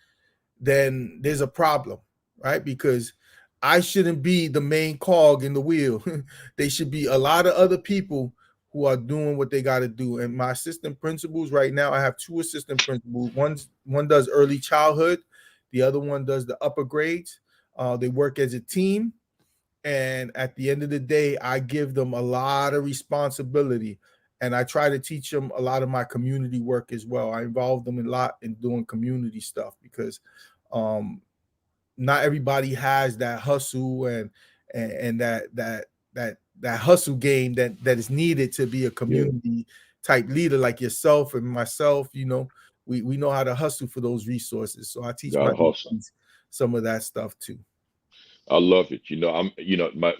then there's a problem. right? Because I shouldn't be the main cog in the wheel. They should be a lot of other people who are doing what they got to do. And my assistant principals right now, I have two assistant principals. One does early childhood, the other one does the upper grades. They work as a team, and at the end of the day, I give them a lot of responsibility, and I try to teach them a lot of my community work as well. I involve them a lot in doing community stuff because um, not everybody has that hustle and that hustle game that is needed to be a Yeah, community type leader like yourself and myself. We know how to hustle for those resources. So I teach my gotta hustle. APs some of that stuff too. I love it.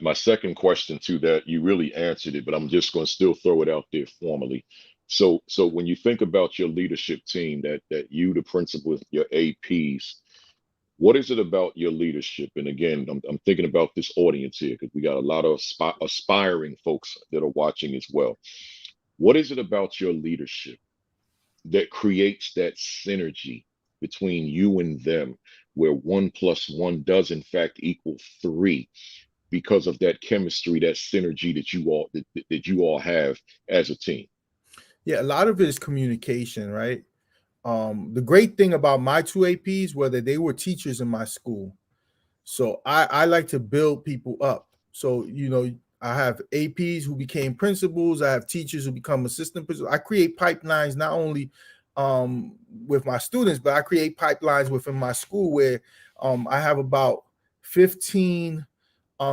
My second question to that, you really answered it, but I'm just going to still throw it out there formally. So when you think about your leadership team, that you, the principal, your APs, what is it about your leadership? And again, I'm thinking about this audience here because we got a lot of aspiring folks that are watching as well. What is it about your leadership that creates that synergy between you and them, where 1 + 1 does in fact equal 3, because of that chemistry, that synergy that you all have as a team? Yeah, a lot of it is communication, right? The great thing about my two APs, whether they were teachers in my school, so I like to build people up. So, I have APs who became principals. I have teachers who become assistant principals. I create pipelines not only with my students, but I create pipelines within my school where I have about 15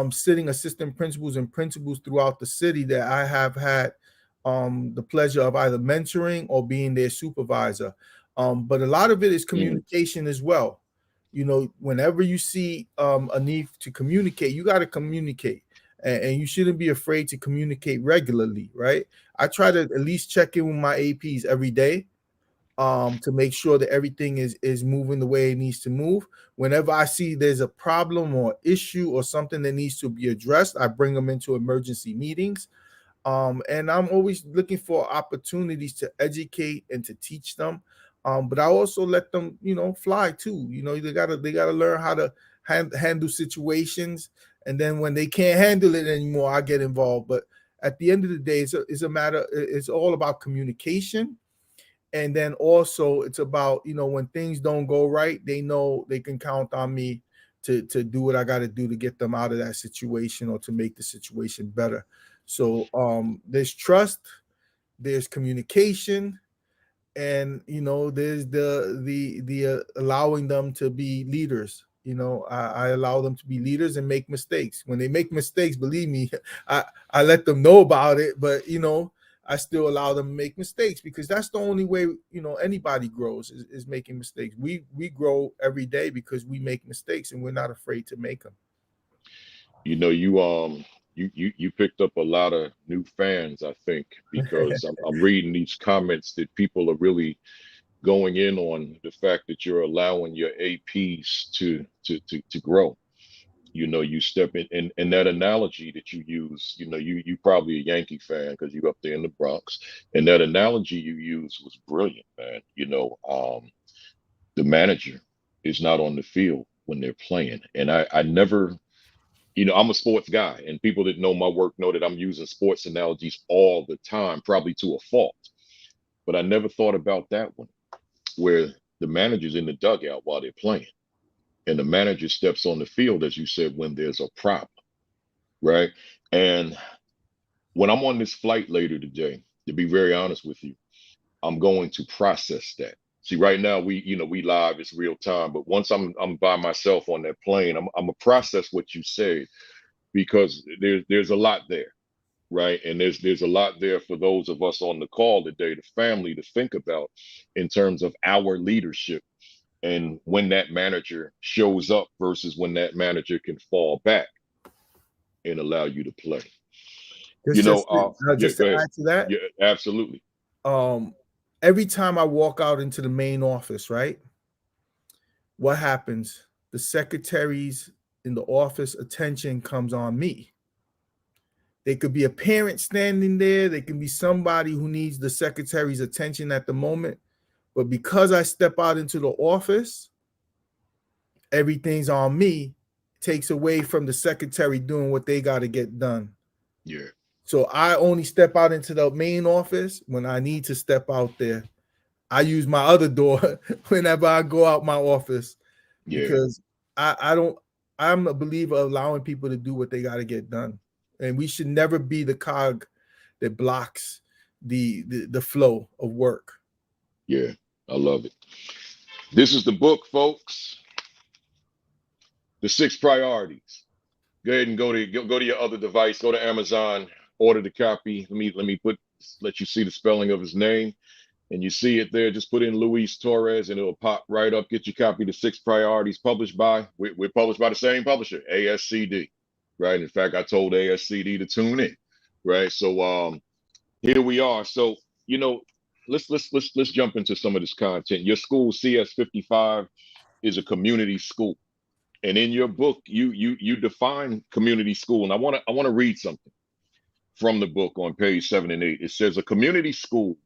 sitting assistant principals and principals throughout the city that I have had the pleasure of either mentoring or being their supervisor. But a lot of it is Mm. communication as well. Whenever you see a need to communicate, you got to communicate, and you shouldn't be afraid to communicate regularly, right? I try to at least check in with my APs every day to make sure that everything is moving the way it needs to move. Whenever I see there's a problem or issue or something that needs to be addressed, I bring them into emergency meetings. And I'm always looking for opportunities to educate and to teach them. But I also let them, fly too. They gotta learn how to handle situations. And then when they can't handle it anymore, I get involved. But at the end of the day, it's a matter. It's all about communication. And then also it's about, when things don't go right, they know they can count on me to do what I got to do to get them out of that situation or to make the situation better. So there's trust, there's communication, and there's the allowing them to be leaders. I allow them to be leaders and make mistakes. When they make mistakes, believe me, I let them know about it, but I still allow them to make mistakes because that's the only way anybody grows is making mistakes. We grow every day because we make mistakes and we're not afraid to make them. You picked up a lot of new fans, I think, because I'm reading these comments that people are really going in on the fact that you're allowing your APs to grow. You step in, and that analogy that you use, you probably a Yankee fan because you up there in the Bronx, and that analogy you used was brilliant, man. The manager is not on the field when they're playing, and I never, I'm a sports guy, and people that know my work know that I'm using sports analogies all the time, probably to a fault, but I never thought about that one, where the manager's in the dugout while they're playing, and the manager steps on the field, as you said, when there's a problem, right? And when I'm on this flight later today, to be very honest with you, I'm going to process that. See, right now we live, it's real time, but once I'm by myself on that plane, I'm gonna process what you said, because there's a lot there, right? And there's a lot there for those of us on the call today, the family, to think about in terms of our leadership, and when that manager shows up versus when that manager can fall back and allow you to play. Yeah, Just to go ahead. add to that, Yeah, absolutely. um, every time I walk out into the main office, right? What happens? The secretaries in the office attention comes on me. They could be a parent standing there. They can be somebody who needs the secretary's attention at the moment. But because I step out into the office, everything's on me, takes away from the secretary doing what they got to get done. Yeah. So I only step out into the main office when I need to step out there. I use my other door whenever I go out my office, because I'm a believer of allowing people to do what they got to get done. And we should never be the cog that blocks the flow of work. Yeah, I love it. This is the book, folks. The 6 priorities. Go ahead and go to your other device. Go to Amazon. Order the copy. Let you see the spelling of his name, and you see it there. Just put in Luis Torres, and it'll pop right up. Get your copy. The 6 priorities. We're published by the same publisher, ASCD. Right. In fact, I told ASCD to tune in. Right. So here we are. So let's jump into some of this content. Your school, CS55, is a community school. And in your book, you define community school. And I want to read something from the book on page 7 and 8. It says, a community school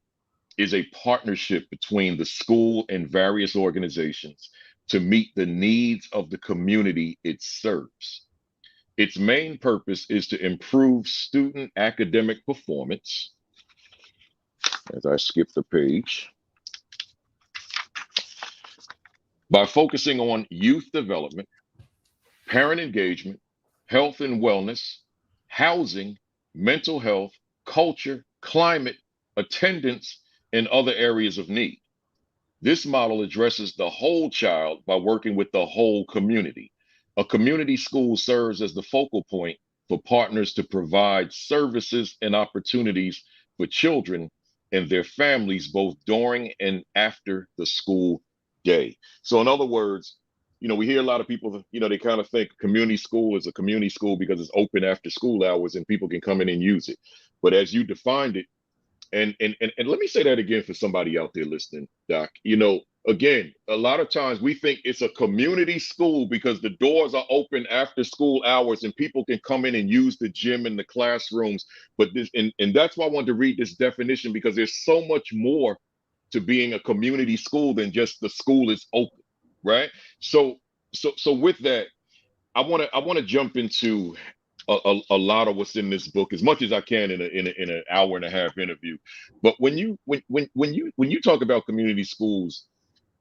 is a partnership between the school and various organizations to meet the needs of the community it serves. Its main purpose is to improve student academic performance. As I skip the page, by focusing on youth development, parent engagement, health and wellness, housing, mental health, culture, climate, attendance, and other areas of need. This model addresses the whole child by working with the whole community. A community school serves as the focal point for partners to provide services and opportunities for children and their families, both during and after the school day. So in other words, we hear a lot of people, they kind of think community school is a community school because it's open after school hours and people can come in and use it. But as you defined it, and let me say that again for somebody out there listening, Doc, again, a lot of times we think it's a community school because the doors are open after school hours and people can come in and use the gym and the classrooms. But and that's why I wanted to read this definition, because there's so much more to being a community school than just the school is open, right? So with that, I want to jump into a lot of what's in this book as much as I can in an hour and a half interview. But when you talk about community schools,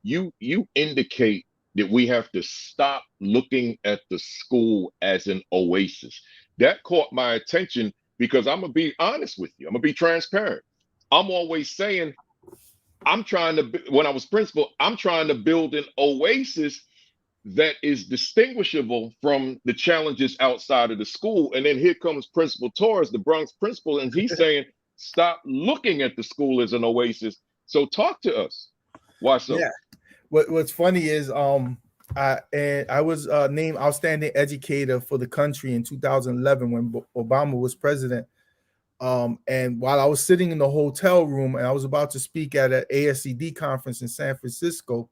you indicate that we have to stop looking at the school as an oasis. That caught my attention because I'm gonna be honest with you. I'm gonna be transparent. I'm always saying when I was principal, I'm trying to build an oasis that is distinguishable from the challenges outside of the school. And then here comes Principal Torres, the Bronx principal, and he's saying, stop looking at the school as an oasis. So talk to us. Why so? Yeah. What's funny is I was named outstanding educator for the country in 2011 when Obama was president. And while I was sitting in the hotel room and I was about to speak at an ASCD conference in San Francisco,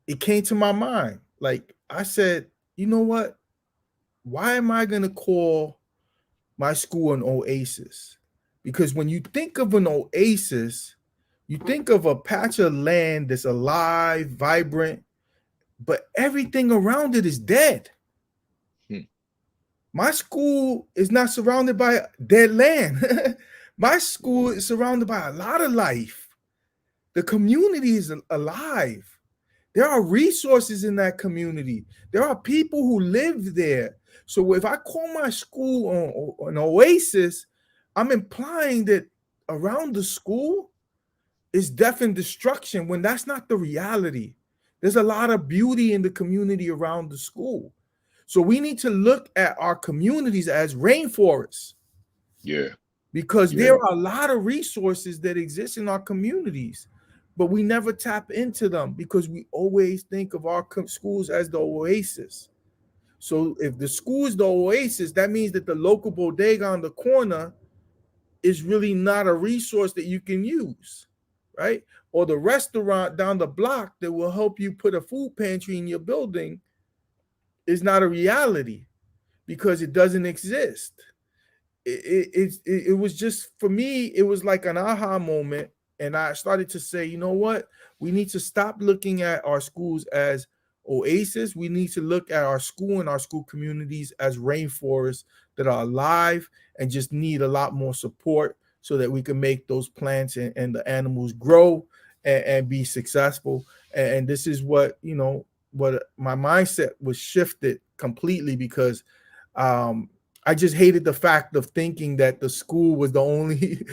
it came to my mind. Like I said, you know what? Why am I going to call my school an oasis? Because when you think of an oasis, you think of a patch of land that's alive, vibrant, but everything around it is dead. My school is not surrounded by dead land. My school is surrounded by a lot of life. The community is alive. There are resources in that community. There are people who live there. So if I call my school an oasis, I'm implying that around the school is death and destruction, when that's not the reality. There's a lot of beauty in the community around the school. So we need to look at our communities as rainforests. Yeah. Because there are a lot of resources that exist in our communities, but we never tap into them because we always think of our schools as the oasis. So if the school is the oasis, that means that the local bodega on the corner is really not a resource that you can use, right? Or the restaurant down the block that will help you put a food pantry in your building is not a reality because it doesn't exist. It was just, for me, it was like an aha moment. And I started to say, you know what? We need to stop looking at our schools as oasis, we need to look at our school and our school communities as rainforests that are alive and just need a lot more support so that we can make those plants and the animals grow and be successful. And this is what, what my mindset was shifted completely, because I just hated the fact of thinking that the school was the only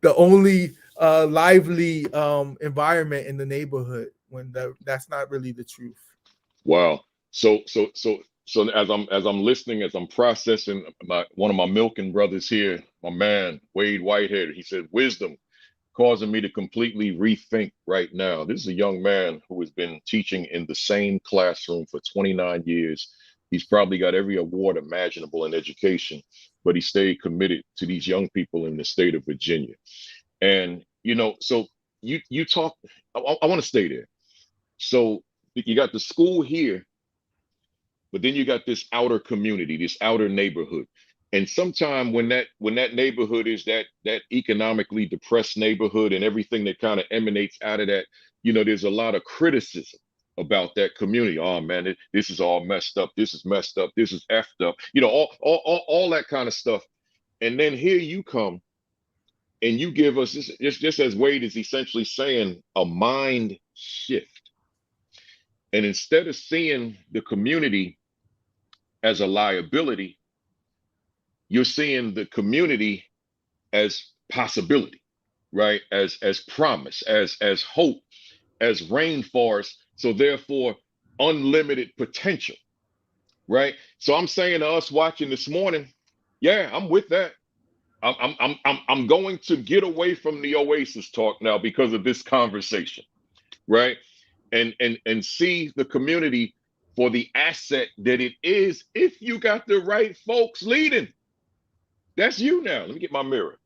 the only lively environment in the neighborhood, when that's not really the truth. Wow. So as I'm listening, as I'm processing, one of my milking brothers here, my man Wade Whitehead, he said wisdom causing me to completely rethink right now. This is a young man who has been teaching in the same classroom for 29 years. He's probably got every award imaginable in education, but he stayed committed to these young people in the state of Virginia. And so you talk. I want to stay there. So you got the school here, but then you got this outer community, this outer neighborhood. And sometime when that neighborhood is that economically depressed neighborhood, and everything that kind of emanates out of that, there's a lot of criticism about that community. Oh man, this is all messed up. This is messed up. This is effed up. All that kind of stuff. And then here you come and you give us this, just as Wade is essentially saying, a mind shift. And instead of seeing the community as a liability, you're seeing the community as possibility, right? As promise, as hope, as rainforest. So therefore, unlimited potential, right? So I'm saying to us watching this morning, yeah, I'm with that. I'm going to get away from the Oasis talk now because of this conversation, right? And see the community for the asset that it is if you got the right folks leading. That's you now. Let me get my mirror.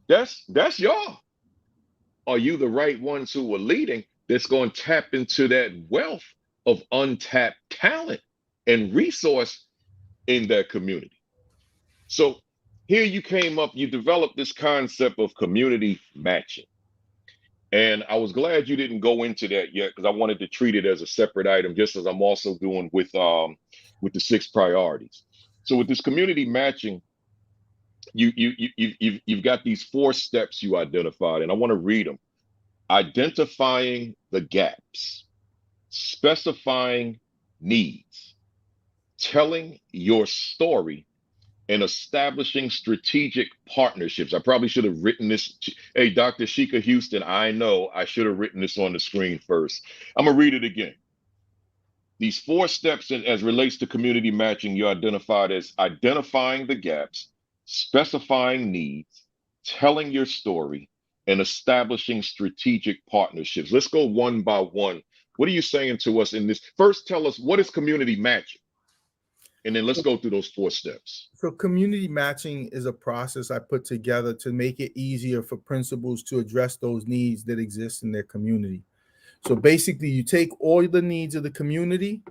That's y'all. Are you the right ones who are leading that's going to tap into that wealth of untapped talent and resource in that community? So here you came up, you developed this concept of community matching. And I was glad you didn't go into that yet, because I wanted to treat it as a separate item, just as I'm also doing with the 6 priorities. So with this community matching, you've got these 4 steps you identified, and I want to read them. Identifying the gaps, specifying needs, telling your story, and establishing strategic partnerships. I probably should have written this. Hey, Dr. Sheikah Houston, I know I should have written this on the screen first. I'm gonna read it again. These 4 steps as relates to community matching, you identified as identifying the gaps, specifying needs, telling your story, and establishing strategic partnerships. Let's go one by one. What are you saying to us in this? First, tell us, what is community matching? And then let's go through those 4 steps. So community matching is a process I put together to make it easier for principals to address those needs that exist in their community. So basically, you take all the needs of the community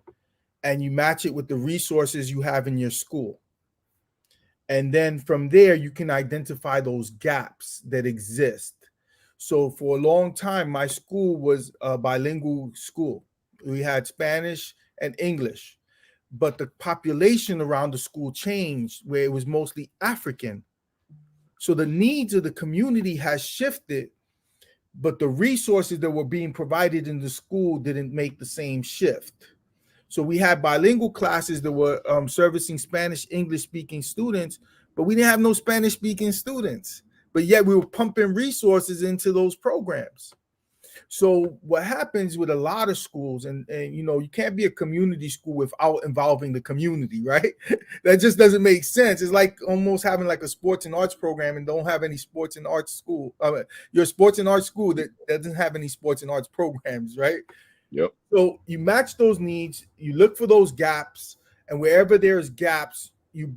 and you match it with the resources you have in your school. And then from there, you can identify those gaps that exist. So for a long time, my school was a bilingual school. We had Spanish and English, but the population around the school changed, where it was mostly African. So the needs of the community has shifted, but the resources that were being provided in the school didn't make the same shift. So we had bilingual classes that were servicing Spanish, English-speaking students, but we didn't have no Spanish-speaking students. But yet we were pumping resources into those programs. So what happens with a lot of schools, and you can't be a community school without involving the community, right? That just doesn't make sense. It's like almost having like a sports and arts program and don't have any sports and arts school. Your sports and arts school that doesn't have any sports and arts programs, right? Yep. So you match those needs, you look for those gaps, and wherever there's gaps, you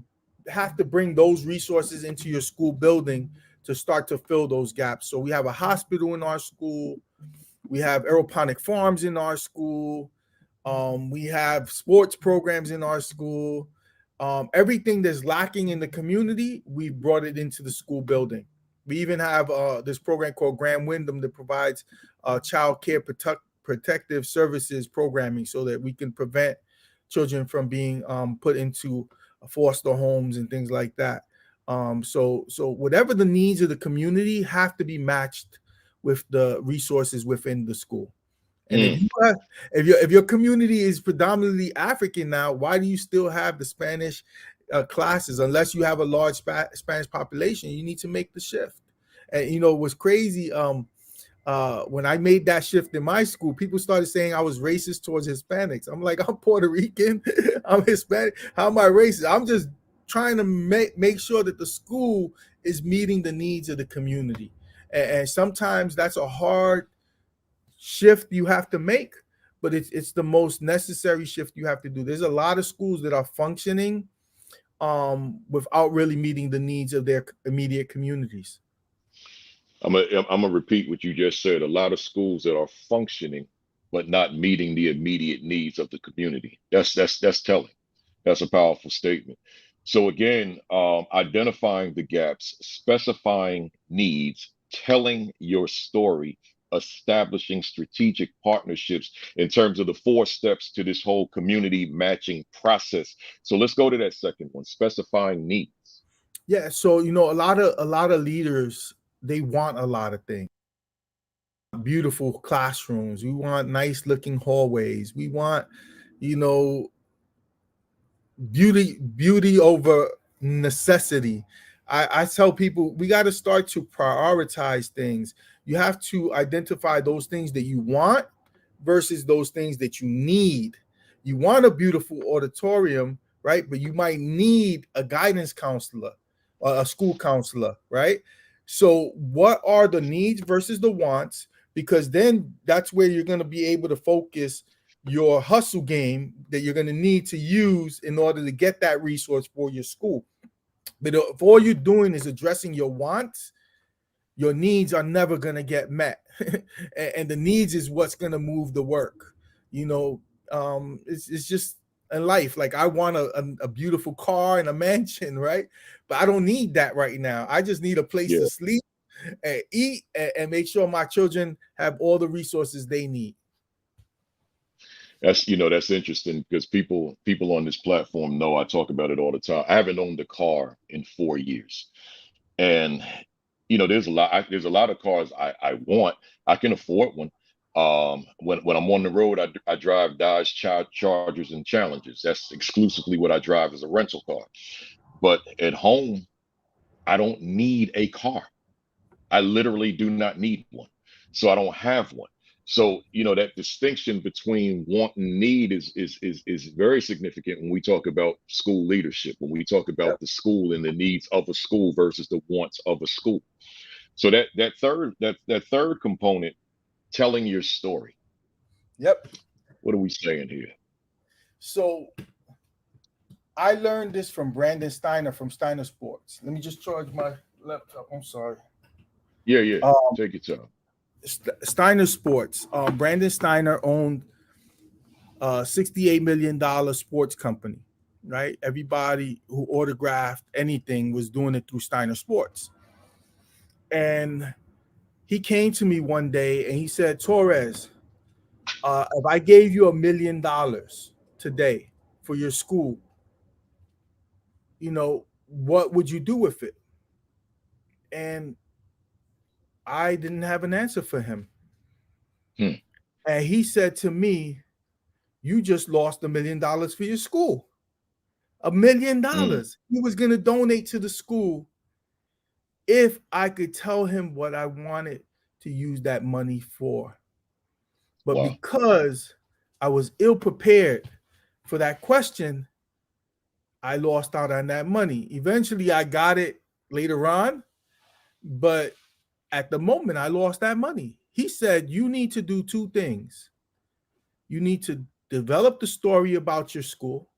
have to bring those resources into your school building to start to fill those gaps. So we have a hospital in our school. We have aeroponic farms in our school. We have sports programs in our school. Everything that's lacking in the community, we brought it into the school building. We even have this program called Grand Wyndham that provides child care protective services programming so that we can prevent children from being put into foster homes and things like that. So whatever the needs of the community have to be matched with the resources within the school. And if your community is predominantly African now, why do you still have the Spanish classes? Unless you have a large Spanish population, you need to make the shift. And you know what's crazy? When I made that shift in my school, people started saying I was racist towards Hispanics. I'm like, I'm Puerto Rican, I'm Hispanic. How am I racist? I'm just trying to make sure that the school is meeting the needs of the community. And sometimes that's a hard shift you have to make, but it's the most necessary shift you have to do. There's a lot of schools that are functioning without really meeting the needs of their immediate communities. I'm gonna repeat what you just said. A lot of schools that are functioning, but not meeting the immediate needs of the community. That's telling. That's a powerful statement. So again, identifying the gaps, specifying needs, telling your story, establishing strategic partnerships in terms of the 4 steps to this whole community matching process. So let's go to that second one, specifying needs. Yeah, so you know, a lot of leaders, they want a lot of things. Beautiful classrooms, we want nice looking hallways, we want, you know, beauty over necessity. I tell people we got to start to prioritize things. You have to identify those things that you want versus those things that you need. You want a beautiful auditorium, right? But you might need a guidance counselor or a school counselor, right? So what are the needs versus the wants? Because then that's where you're going to be able to focus your hustle game that you're going to need to use in order to get that resource for your school. But if all you're doing is addressing your wants, your needs are never going to get met. And the needs is what's going to move the work. You know, it's just in life. Like I want a beautiful car and a mansion, right? But I don't need that right now. I just need a place to sleep and eat and make sure my children have all the resources they need. That's that's interesting because people on this platform know I talk about it all the time. I haven't owned a car in 4 years, and there's a lot of cars I want. I can afford one. When I'm on the road, I drive Dodge Chargers and Challengers. That's exclusively what I drive as a rental car. But at home, I don't need a car. I literally do not need one, so I don't have one. So that distinction between want and need is very significant when we talk about school leadership, when we talk about the school and the needs of a school versus the wants of a school. So that third component, telling your story. Yep. What are we saying here? So I learned this from Brandon Steiner from Steiner Sports. Let me just charge my laptop. I'm sorry. Yeah. Take your time. Steiner Sports. Brandon Steiner owned a $68 million sports company, right? Everybody who autographed anything was doing it through Steiner Sports. And he came to me one day and he said, Torres, if I gave you $1 million today for your school, what would you do with it? And I didn't have an answer for him. And he said to me, you just lost $1 million for your school. $1 million. He was going to donate to the school if I could tell him what I wanted to use that money for. But because I was ill prepared for that question, I lost out on that money. Eventually, I got it later on, but at the moment, I lost that money. He said, you need to do 2 things. You need to develop the story about your school,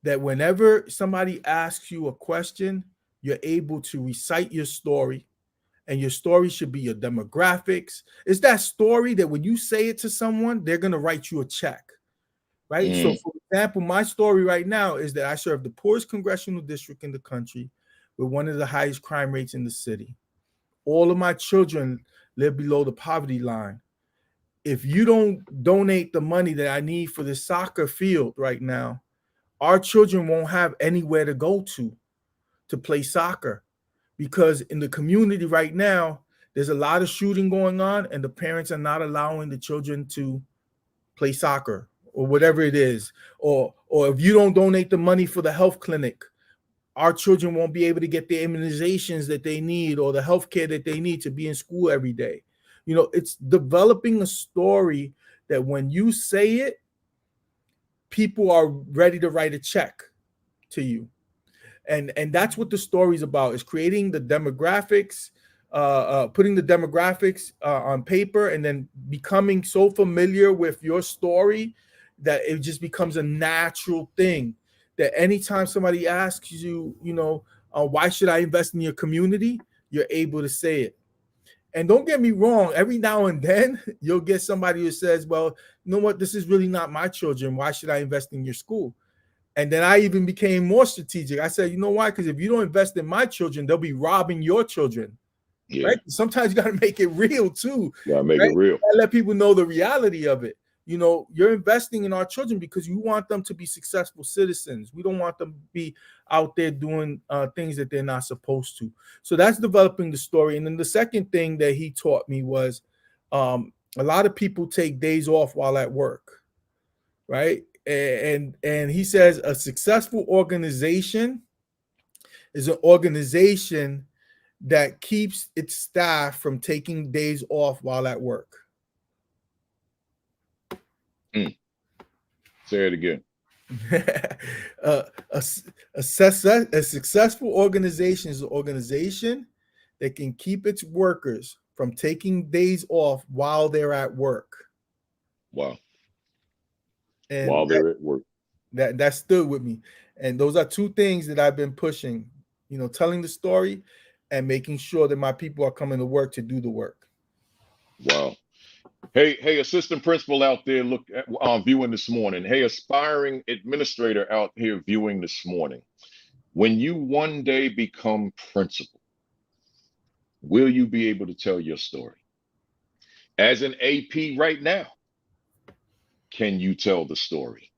that whenever somebody asks you a question, you're able to recite your story, and your story should be your demographics. It's that story that when you say it to someone, they're going to write you a check, right? So, for example, my story right now is that I serve the poorest congressional district in the country with one of the highest crime rates in the city. All of my children live below the poverty line. if you don't donate the money that I need for the soccer field right now, our children won't have anywhere to go to play soccer, because in the community right now, there's a lot of shooting going on, and the parents are not allowing the children to play soccer or whatever it is. Or if you don't donate the money for the health clinic, our children won't be able to get the immunizations that they need or the health care that they need to be in school every day. You know, it's developing a story that when you say it, people are ready to write a check to you. And that's what the story's about, is creating the demographics, putting the demographics on paper, and then becoming so familiar with your story that it just becomes a natural thing, that anytime somebody asks you, why should I invest in your community, you're able to say it. And don't get me wrong, every now and then you'll get somebody who says, well, you know what, this is really not my children, why should I invest in your school? And then I even became more strategic. I said, you know why? Because if you don't invest in my children, they'll be robbing your children. Yeah. Right? Sometimes you got to make it real too. You got to make it real. I let people know the reality of it. You know, you're investing in our children because you want them to be successful citizens. We don't want them to be out there doing things that they're not supposed to. So that's developing the story. And then the second thing that he taught me was a lot of people take days off while at work, right? And he says a successful organization is an organization that keeps its staff from taking days off while at work. Say it again. A successful organization is an organization that can keep its workers from taking days off while they're at work. Wow. And while they're at work. That stood with me. And those are two things that I've been pushing, telling the story and making sure that my people are coming to work to do the work. Wow. Hey, assistant principal out there, look viewing this morning. Hey, aspiring administrator out here viewing this morning. When you one day become principal, will you be able to tell your story? As an AP right now, can you tell the story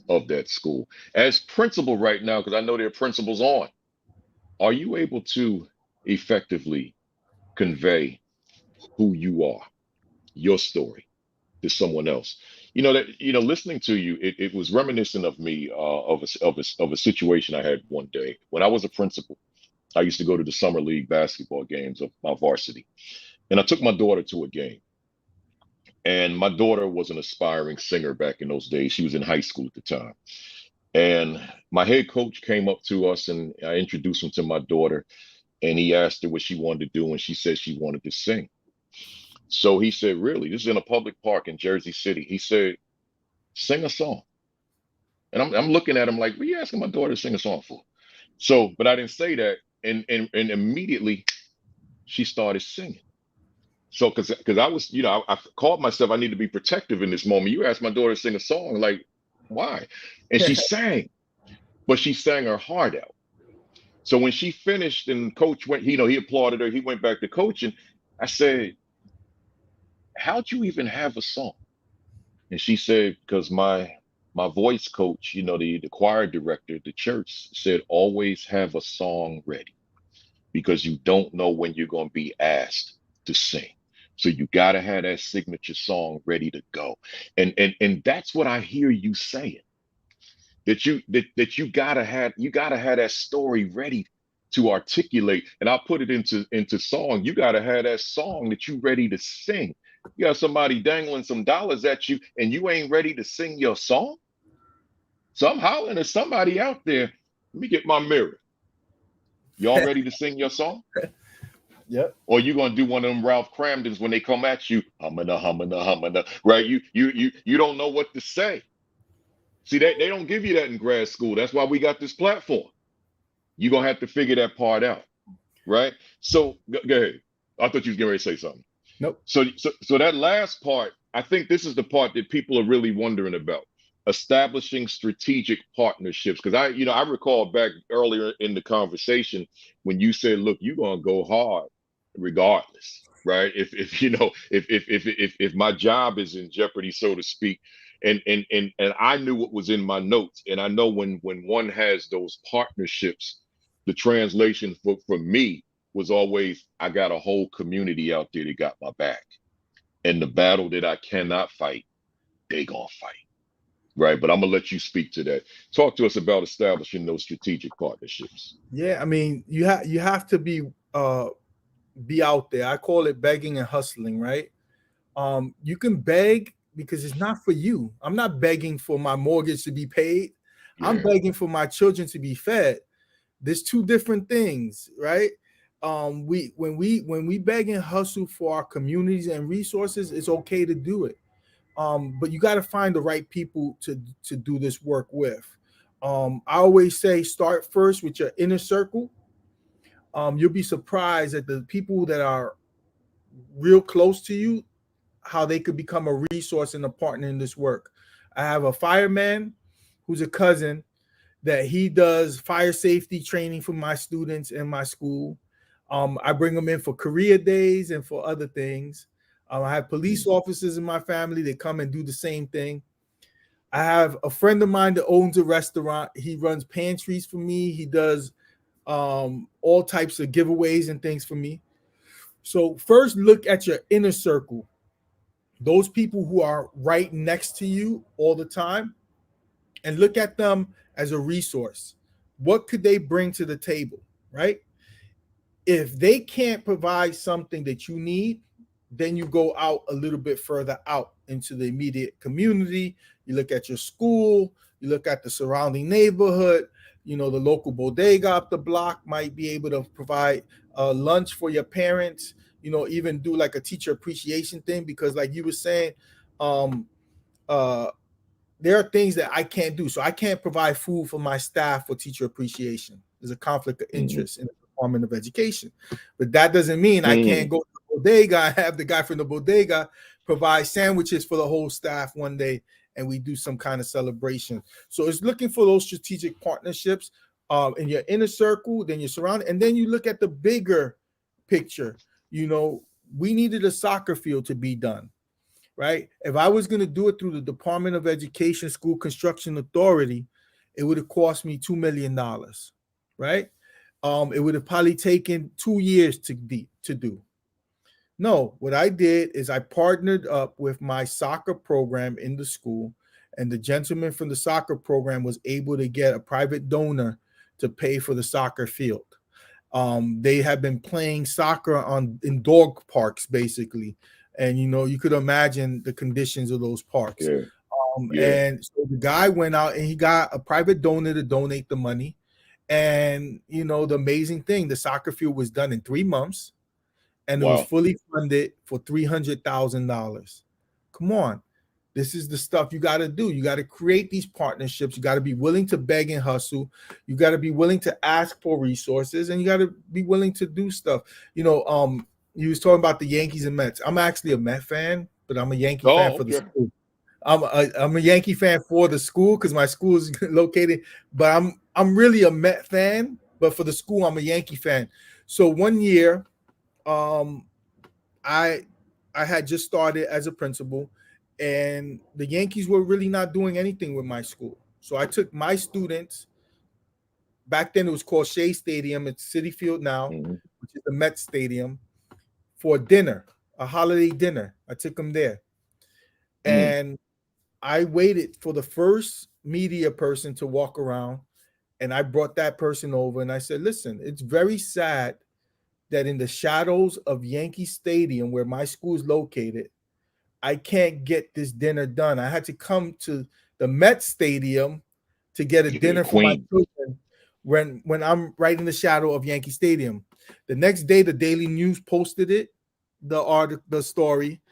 of that school? As principal right now, because I know there are principals on, are you able to effectively convey who you are, your story, to someone else? Listening to you, it was reminiscent of me of a situation I had one day when I was a principal. I used to go to the summer league basketball games of my varsity, and I took my daughter to a game. And my daughter was an aspiring singer back in those days. She was in high school at the time. And my head coach came up to us, and I introduced him to my daughter, and he asked her what she wanted to do, and she said she wanted to sing. So he said, really? This is in a public park in Jersey City. He said, sing a song. And I'm looking at him like, what are you asking my daughter to sing a song for? So, but I didn't say that. And immediately she started singing. So, because I was, I called myself, I need to be protective in this moment. You asked my daughter to sing a song, like, why? And she sang, but she sang her heart out. So when she finished and coach went, he applauded her. He went back to coaching. I said, how'd you even have a song? And she said, because my voice coach, the choir director, the church said, always have a song ready, because you don't know when you're going to be asked to sing. So you got to have that signature song ready to go. And that's what I hear you saying, that you gotta have that story ready to articulate. And I'll put it into song. You gotta have that song that you ready to sing. You got somebody dangling some dollars at you and you ain't ready to sing your song. So I'm hollering at somebody out there. Let me get my mirror. Y'all ready to sing your song? Yep. Or you gonna do one of them Ralph Cramdens when they come at you, humming, right? You don't know what to say. See, they don't give you that in grad school. That's why we got this platform. You're gonna have to figure that part out, right? So go ahead. I thought you was getting ready to say something. Nope. So that last part, I think this is the part that people are really wondering about. Establishing strategic partnerships. Because I recall back earlier in the conversation when you said, look, you're gonna go hard regardless. right? If you know, if my job is in jeopardy, so to speak, and I knew what was in my notes, and I know when one has those partnerships, the translation for me was always, I got a whole community out there that got my back, and the battle that I cannot fight, they gonna fight. Right, but I'm gonna let you speak to that. Talk to us about establishing those strategic partnerships. Yeah, I mean, you have to be out there. I call it begging and hustling, right? You can beg because it's not for you. I'm not begging for my mortgage to be paid. I'm Yeah. begging for my children to be fed. There's two different things, right? When we beg and hustle for our communities and resources, it's okay to do it. But you got to find the right people to do this work with. I always say start first with your inner circle. You'll be surprised at the people that are real close to you, how they could become a resource and a partner in this work. I have a fireman who's a cousin that he does fire safety training for my students in my school. I bring them in for career days and for other things. I have police officers in my family that come and do the same thing. I have a friend of mine that owns a restaurant. He runs pantries for me. He does all types of giveaways and things for me. So first look at your inner circle, those people who are right next to you all the time, and look at them as a resource. What could they bring to the table, right? If they can't provide something that you need, then you go out a little bit further out into the immediate community. You look at your school, you look at the surrounding neighborhood. You know, the local bodega up the block might be able to provide lunch for your parents. You know, even do like a teacher appreciation thing, because like you were saying, um, uh, there are things that I can't do. So I can't provide food for my staff for teacher appreciation. There's a conflict of Mm-hmm. interest in the Department of Education. But that doesn't mean I Mm-hmm. can't go to the bodega and have the guy from the bodega provide sandwiches for the whole staff one day and we do some kind of celebration. So it's looking for those strategic partnerships in your inner circle, then you're surrounded, and then you look at the bigger picture. You know, we needed a soccer field to be done, right? If I was going to do it through the Department of Education School Construction Authority, it would have cost me $2 million, right? It would have probably taken 2 years to do. No, what I did is I partnered up with my soccer program in the school, and the gentleman from the soccer program was able to get a private donor to pay for the soccer field. They have been playing soccer in dog parks, basically. And, you know, you could imagine the conditions of those parks. Yeah. Yeah. And so the guy went out and he got a private donor to donate the money. And, you know, the amazing thing, the soccer field was done in 3 months and it was Wow. fully funded for $300,000. Come on. This is the stuff you got to do. You got to create these partnerships. You got to be willing to beg and hustle. You got to be willing to ask for resources, and you got to be willing to do stuff. You know, you was talking about the Yankees and Mets. I'm actually a Met fan, but I'm a Yankee fan Oh, for the okay. school. I'm a Yankee fan for the school because my school is located, but I'm really a Met fan, but for the school, I'm a Yankee fan. So one year, I had just started as a principal, and the Yankees were really not doing anything with my school. So I took my students. Back then, it was called Shea Stadium. It's Citi Field now, Mm-hmm. which is the Met Stadium, for dinner, a holiday dinner. I took them there, Mm. and I waited for the first media person to walk around, and I brought that person over, and I said, "Listen, it's very sad that in the shadows of Yankee Stadium, where my school is located, I can't get this dinner done. I had to come to the Met Stadium to get a dinner for my Queen. children when I'm right in the shadow of Yankee Stadium." The next day, the Daily News posted it, the story,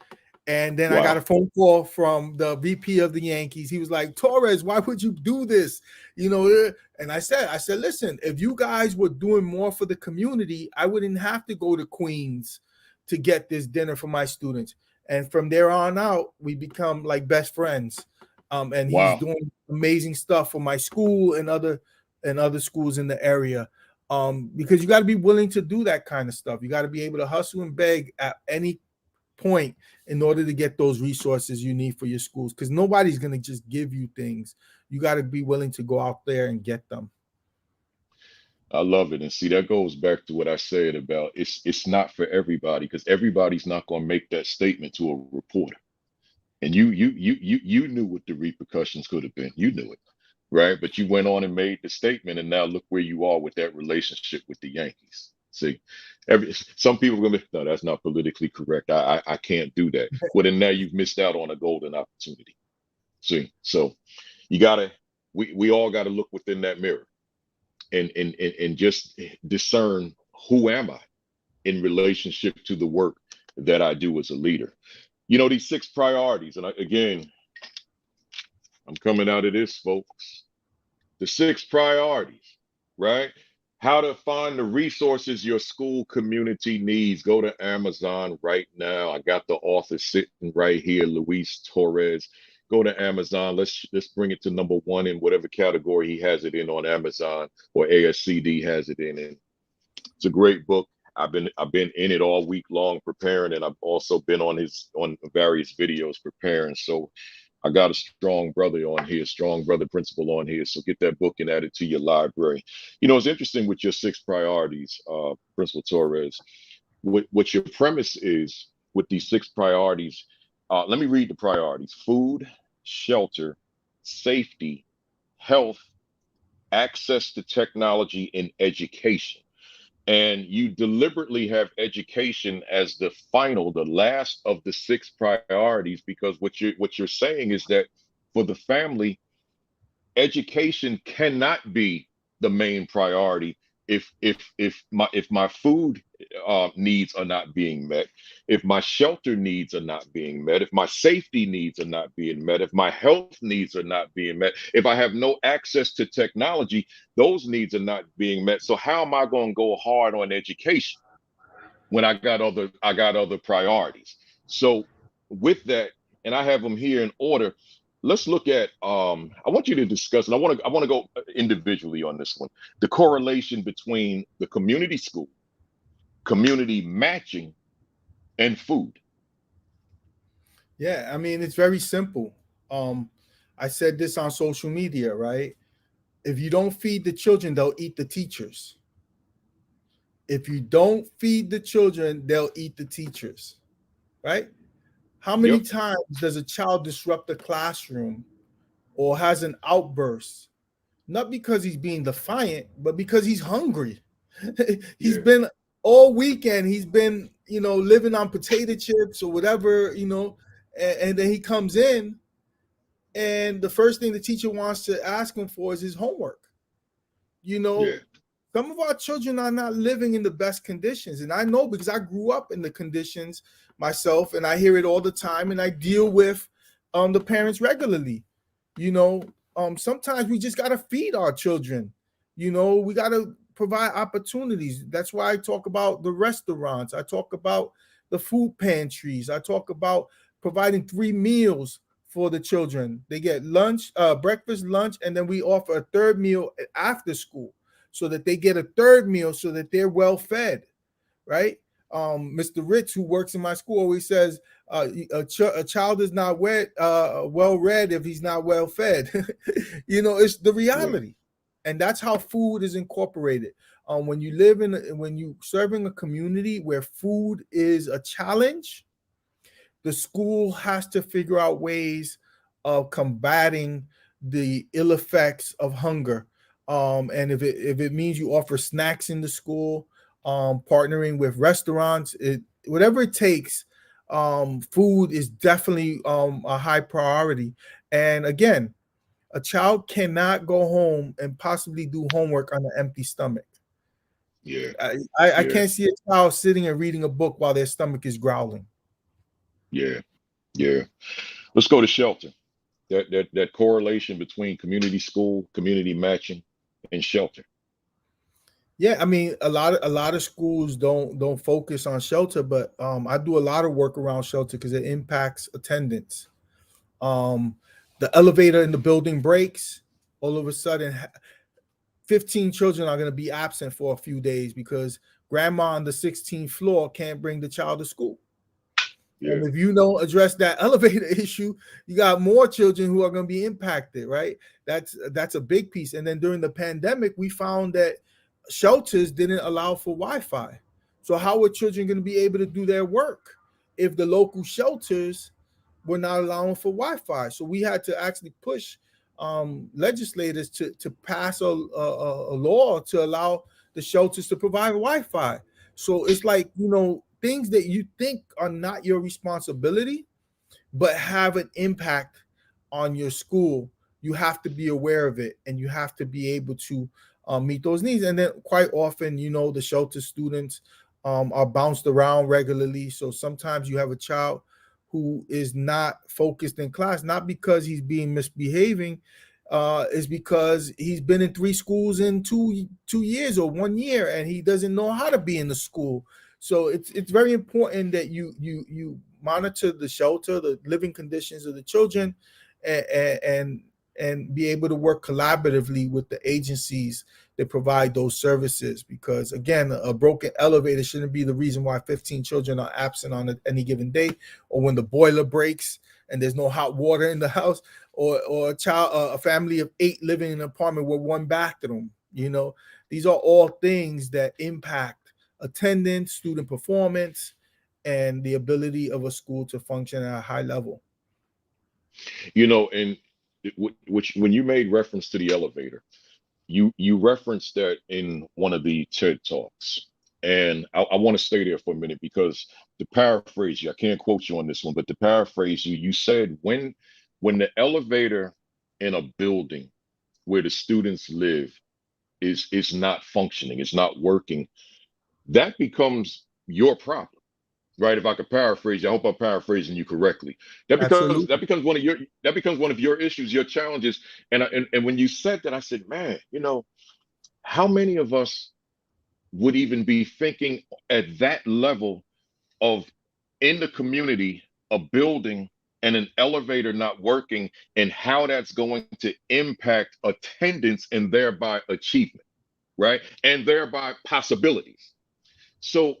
and then I got a Wow. phone call from the VP of the Yankees. He was like, "Torres, why would you do this?" You know, and I said, "Listen, if you guys were doing more for the community, I wouldn't have to go to Queens to get this dinner for my students." And from there on out, we become like best friends. And he's Wow. doing amazing stuff for my school and other schools in the area. Because you got to be willing to do that kind of stuff. You got to be able to hustle and beg at any point in order to get those resources you need for your schools, because nobody's going to just give you things. You got to be willing to go out there and get them. I love it. And see, that goes back to what I said about it's not for everybody, because everybody's not going to make that statement to a reporter. And you knew what the repercussions could have been. You knew it, right? But you went on and made the statement, and now look where you are with that relationship with the Yankees. See, some people are gonna be, no, that's not politically correct. I can't do that. Well, then now you've missed out on a golden opportunity. See, so you gotta we all gotta look within that mirror and just discern, who am I in relationship to the work that I do as a leader. You know, these 6 priorities, and again, I'm coming out of this, folks. The 6 priorities, right? How to find the resources your school community needs. Go to Amazon right now. I got the author sitting right here, Luis Torres. Go to Amazon. Let's bring it to number 1 in whatever category he has it in on Amazon, or ASCD has it in. And it's a great book. I've been in it all week long preparing, and I've also been on various videos preparing. So I got a strong brother on here, strong brother principal on here. So get that book and add it to your library. You know, it's interesting with your 6 priorities, Principal Torres. What your premise is with these 6 priorities. Let me read the priorities: food, shelter, safety, health, access to technology, and education. And you deliberately have education as the last of the 6 priorities, because what you're saying is that for the family, education cannot be the main priority if my food needs are not being met, if my shelter needs are not being met, if my safety needs are not being met, if my health needs are not being met, if I have no access to technology, those needs are not being met. So how am I going to go hard on education when I got other priorities? So with that, and I have them here in order. Let's look at, I want you to discuss, and I want to go individually on this one, the correlation between the community school, community matching, and food. Yeah, I mean, it's very simple. I said this on social media, right? If you don't feed the children, they'll eat the teachers. If you don't feed the children, they'll eat the teachers, right? How many Yep. times does a child disrupt the classroom or has an outburst? Not because he's being defiant, but because he's hungry. He's been all weekend, he's been, living on potato chips or whatever, and then he comes in, and the first thing the teacher wants to ask him for is his homework. Some of our children are not living in the best conditions. And I know, because I grew up in the conditions myself, and I hear it all the time, and I deal with the parents regularly. Sometimes we just got to feed our children. We got to provide opportunities. That's why I talk about the restaurants. I talk about the food pantries. I talk about providing 3 meals for the children. They get lunch, breakfast, lunch, and then we offer a 3rd meal after school, so that they get a 3rd meal, so that they're well fed, right? Mr. Rich, who works in my school, always says a child is not well read if he's not well fed. It's the reality, and that's how food is incorporated. When you serving a community where food is a challenge, the school has to figure out ways of combating the ill effects of hunger. And if it means you offer snacks in the school, partnering with restaurants, whatever it takes, food is definitely a high priority. And again, a child cannot go home and possibly do homework on an empty stomach. I can't see a child sitting and reading a book while their stomach is growling. Let's go to shelter. That correlation between community school, community matching, and shelter. Yeah, I mean, a lot of schools don't focus on shelter, but I do a lot of work around shelter because it impacts attendance. The elevator in the building breaks. All of a sudden, 15 children are going to be absent for a few days because grandma on the 16th floor can't bring the child to school. Yeah. And if you don't address that elevator issue, you got more children who are going to be impacted, right? That's a big piece. And then during the pandemic, we found that shelters didn't allow for Wi-Fi. So how were children going to be able to do their work if the local shelters were not allowing for Wi-Fi? So we had to actually push legislators to pass a law to allow the shelters to provide Wi-Fi. So it's like, things that you think are not your responsibility, but have an impact on your school. You have to be aware of it, and you have to be able to meet those needs. And then quite often, the shelter students are bounced around regularly. So sometimes you have a child who is not focused in class, not because he's being misbehaving, is because he's been in 3 schools in 2 years or 1 year, and he doesn't know how to be in the school. So it's very important that you monitor the shelter, the living conditions of the children, and be able to work collaboratively with the agencies that provide those services. Because again, a broken elevator shouldn't be the reason why 15 children are absent on any given day, or when the boiler breaks and there's no hot water in the house, or a family of 8 living in an apartment with 1 bathroom. These are all things that impact attendance, student performance, and the ability of a school to function at a high level. And which when you made reference to the elevator, you referenced that in one of the TED Talks. And I want to stay there for a minute, because to paraphrase you, I can't quote you on this one, but to paraphrase you, you said when the elevator in a building where the students live is not functioning, it's not working, that becomes your problem, right? If I could paraphrase you, I hope I'm paraphrasing you correctly. Absolutely. That becomes one of your issues, your challenges. And when you said that, I said, man, how many of us would even be thinking at that level of, in the community, a building and an elevator not working, and how that's going to impact attendance and thereby achievement, right? And thereby possibilities. So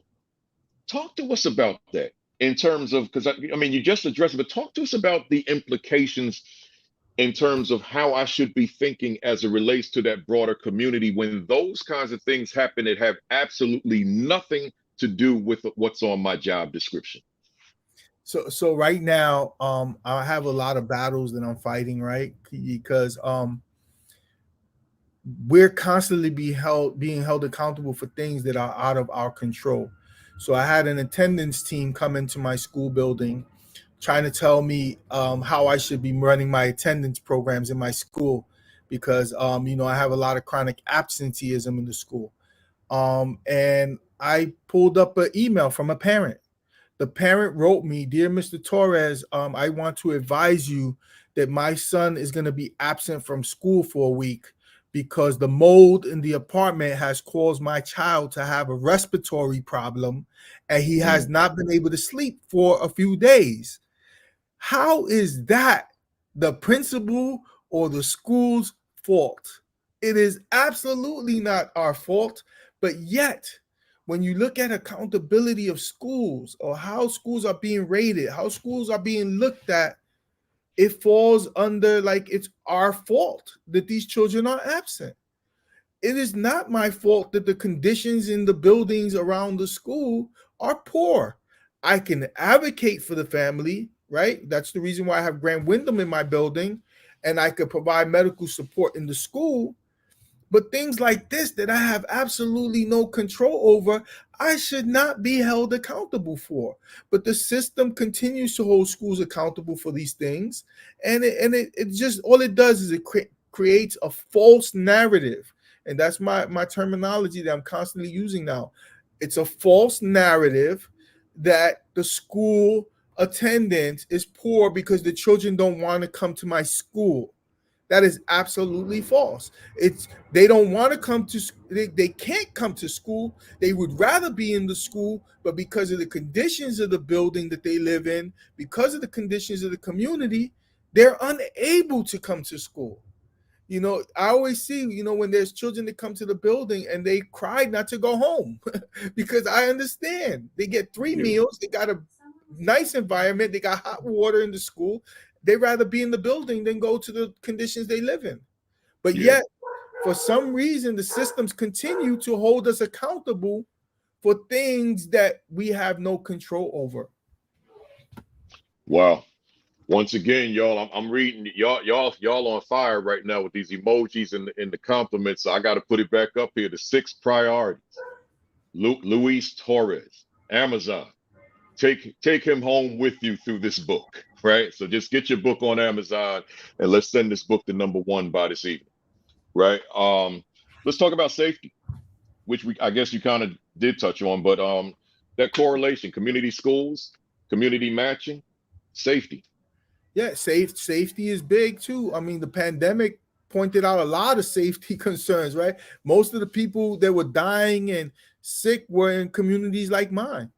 talk to us about that in terms of, because I mean, you just addressed it, but talk to us about the implications in terms of how I should be thinking as it relates to that broader community when those kinds of things happen that have absolutely nothing to do with what's on my job description. So right now, I have a lot of battles that I'm fighting, right? Because we're constantly being held accountable for things that are out of our control. So I had an attendance team come into my school building trying to tell me how I should be running my attendance programs in my school, because I have a lot of chronic absenteeism in the school. And I pulled up an email from a parent. The parent wrote me, "Dear Mr. Torres, I want to advise you that my son is going to be absent from school for a week because the mold in the apartment has caused my child to have a respiratory problem, and he has not been able to sleep for a few days." How is that the principal or the school's fault? It is absolutely not our fault. But yet, when you look at accountability of schools, or how schools are being rated, how schools are being looked at, it falls under like it's our fault that these children are absent. It is not my fault that the conditions in the buildings around the school are poor. I can advocate for the family, right? That's the reason why I have Grand Wyndham in my building, and I could provide medical support in the school. But things like this that I have absolutely no control over, I should not be held accountable for. But the system continues to hold schools accountable for these things. And it just, all it does is it creates a false narrative. And that's my terminology that I'm constantly using now. It's a false narrative that the school attendance is poor because the children don't want to come to my school. That is absolutely false. They don't want to come to, they can't come to school. They would rather be in the school, but because of the conditions of the building that they live in, because of the conditions of the community, they're unable to come to school. I always see, when there's children that come to the building and they cry not to go home because I understand they get 3 meals, they got a nice environment, they got hot water in the school. They'd rather be in the building than go to the conditions they live in. But yet, for some reason, the systems continue to hold us accountable for things that we have no control over. Wow. Once again, y'all, I'm reading y'all on fire right now with these emojis and the compliments. So I got to put it back up here. The 6 priorities. Luis Torres, Amazon. Take him home with you through this book, right? So just get your book on Amazon and let's send this book to #1 by this evening, right? Let's talk about safety, which I guess you kind of did touch on, but that correlation, community schools, community matching, safety. Yeah, safety is big too. I mean, the pandemic pointed out a lot of safety concerns, right? Most of the people that were dying and sick were in communities like mine.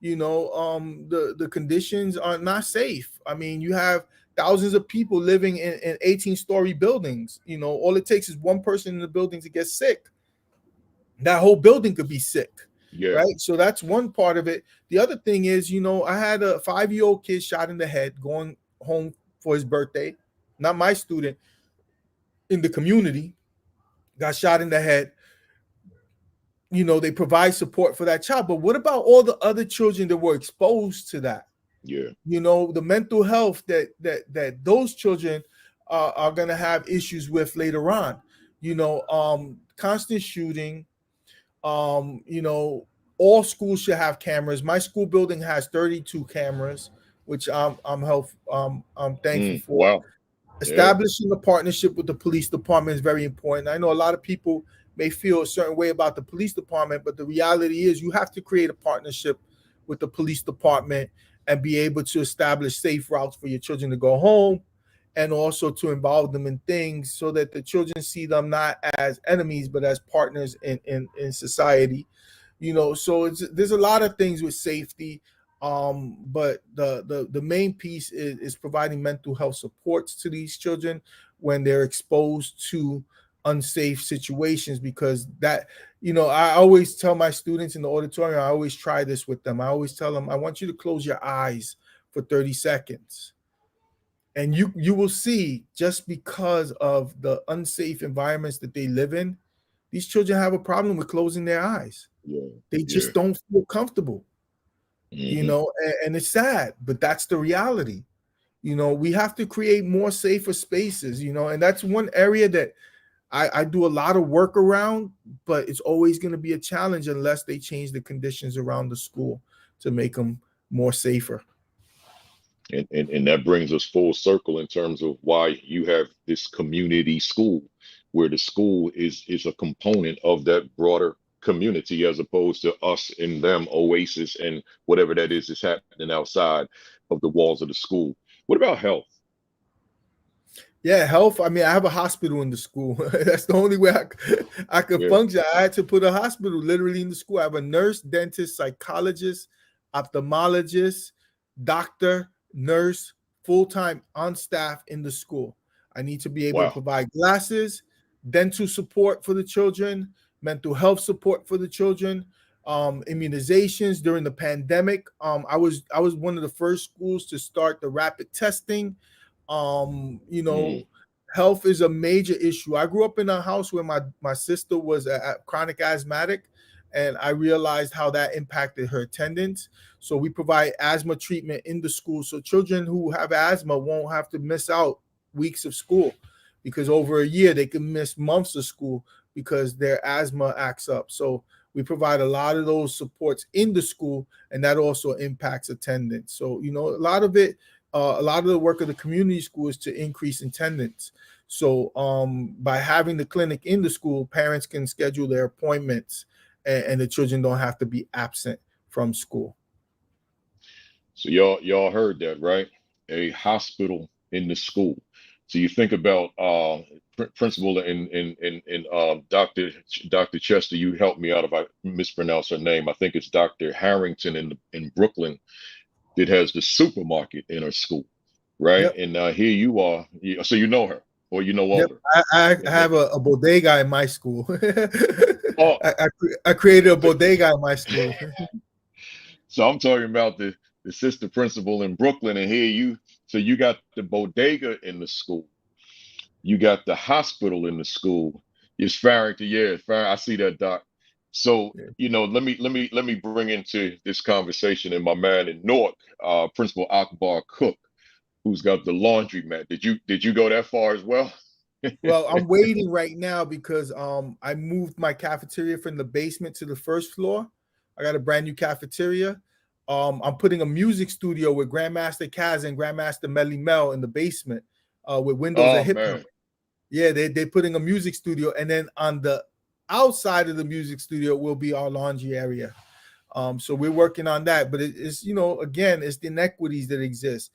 The conditions are not safe. I mean, you have thousands of people living in 18-story buildings. All it takes is one person in the building to get sick. That whole building could be sick. Yeah. Right. So that's one part of it. The other thing is, I had a 5-year-old kid shot in the head going home for his birthday. Not my student, in the community, got shot in the head. They provide support for that child. But what about all the other children that were exposed to that? Yeah. The mental health that those children are going to have issues with later on. Constant shooting. All schools should have cameras. My school building has 32 cameras, which I'm thankful for. Wow. Establishing a partnership with the police department is very important. I know a lot of people may feel a certain way about the police department, but the reality is you have to create a partnership with the police department and be able to establish safe routes for your children to go home, and also to involve them in things so that the children see them not as enemies, but as partners in society. So there's a lot of things with safety. But the main piece is providing mental health supports to these children when they're exposed to unsafe situations, because that, I always tell my students in the auditorium, I always try this with them. I always tell them, I want you to close your eyes for 30 seconds. And you will see, just because of the unsafe environments that they live in, these children have a problem with closing their eyes. They just don't feel comfortable, and it's sad, but that's the reality. We have to create more safer spaces, and that's one area that I do a lot of work around, but it's always going to be a challenge unless they change the conditions around the school to make them more safer. And that brings us full circle in terms of why you have this community school, where the school is a component of that broader community, as opposed to us and them, oasis and whatever that is happening outside of the walls of the school. What about health? Yeah, health. I mean, I have a hospital in the school. That's the only way I could function. I had to put a hospital literally in the school. I have a nurse, dentist, psychologist, ophthalmologist, doctor, nurse, full-time on staff in the school. I need to be able to provide glasses, dental support for the children, mental health support for the children, immunizations during the pandemic. I was one of the first schools to start the rapid testing. Health is a major issue. I grew up in a house where my sister was a chronic asthmatic, and I realized how that impacted her attendance. So we provide asthma treatment in the school, so children who have asthma won't have to miss out weeks of school, because over a year they can miss months of school because their asthma acts up. So we provide a lot of those supports in the school, and that also impacts attendance. So, a lot of it, a lot of the work of the community school is to increase attendance. So by having the clinic in the school, parents can schedule their appointments, and the children don't have to be absent from school. So y'all heard that, right? A hospital in the school. So you think about principal and Dr. Chester. You helped me out if I mispronounce her name. I think it's Dr. Harrington in Brooklyn, that has the supermarket in her school, right? Yep. And here you are. So you know her. or you know Yep, older? I Okay. have a bodega in my school. Oh, I created a so, bodega in my school. so I'm talking about the assistant principal in Brooklyn, and here you. So you got the bodega in the school. You got the hospital in the school. It's Farrington, yeah, I see that, Doc. So Yeah. let me bring into this conversation and my man in Newark, Principal Akbar Cook, who's got the laundromat. Did you go that far as well? Well, I'm waiting right now because I moved my cafeteria from the basement to the first floor. I got a brand new cafeteria. I'm putting a music studio with Grandmaster Kaz and Grandmaster Melly Mel in the basement with windows of Oh hip hop. man, Yeah, they're putting a music studio, and then on the outside of the music studio will be our laundry area. So we're working on that, but it's again, it's the inequities that exist.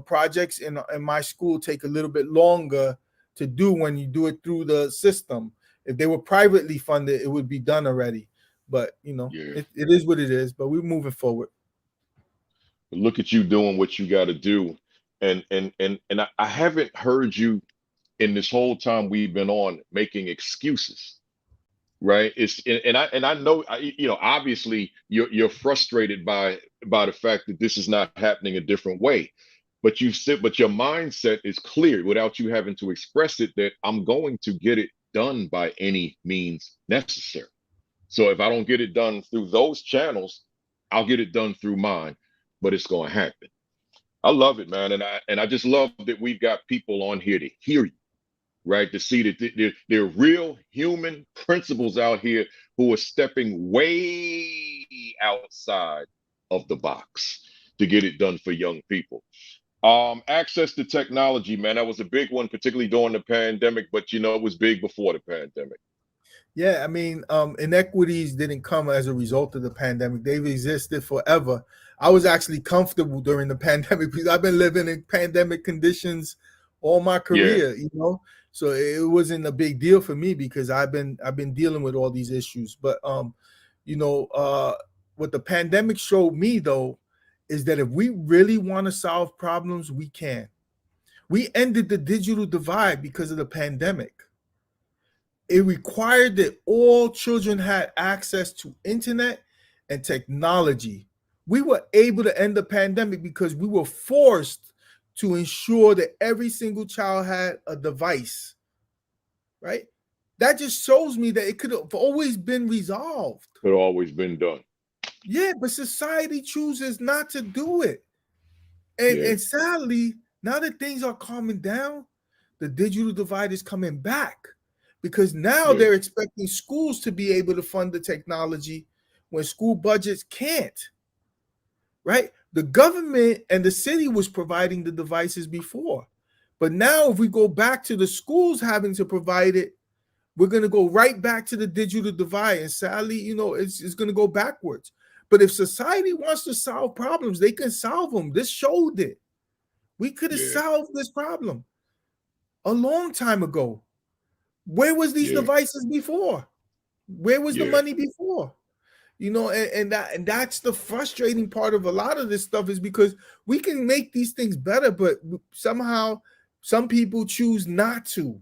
Projects in my school take a little bit longer to do when you do it through the system. If they were privately funded, it would be done already. But yeah. it is what it is. But we're moving forward. But look at you doing what you got to do, and I haven't heard you in this whole time we've been on making excuses. Right. And I know, obviously you're frustrated by the fact that this is not happening a different way, but your mindset is clear without you having to express it, that I'm going to get it done by any means necessary. So if I don't get it done through those channels, I'll get it done through mine, but it's going to happen. I love it, man. And I just love that we've got people on here to hear you, right? To see that there are real human principles out here who are stepping way outside of the box to get it done for young people. Access to technology, man, that was a big one, particularly during the pandemic, but it was big before the pandemic. Yeah, I mean, inequities didn't come as a result of the pandemic. They've existed forever. I was actually comfortable during the pandemic because I've been living in pandemic conditions all my Yeah, career. So it wasn't a big deal for me because I've been dealing with all these issues. But what the pandemic showed me though is that if we really want to solve problems, we can. We ended the digital divide because of the pandemic. It required that all children had access to internet and technology. We were able to end the pandemic because we were forced to ensure that every single child had a device, right? That just shows me that it could have always been resolved. it always been done. Yeah, but society chooses not to do it. Yeah, And sadly, now that things are calming down, the digital divide is coming back because now yeah, they're expecting schools to be able to fund the technology when school budgets can't, right? The government and the city was providing the devices before. But now if we go back to the schools having to provide it, we're going to go right back to the digital divide. And sadly, it's going to go backwards. But if society wants to solve problems, they can solve them. This showed it. We could have yeah, solved this problem a long time ago. Where was these yeah, devices before? Where was the yeah, money before? And that's the frustrating part of a lot of this stuff is because we can make these things better, but somehow some people choose not to.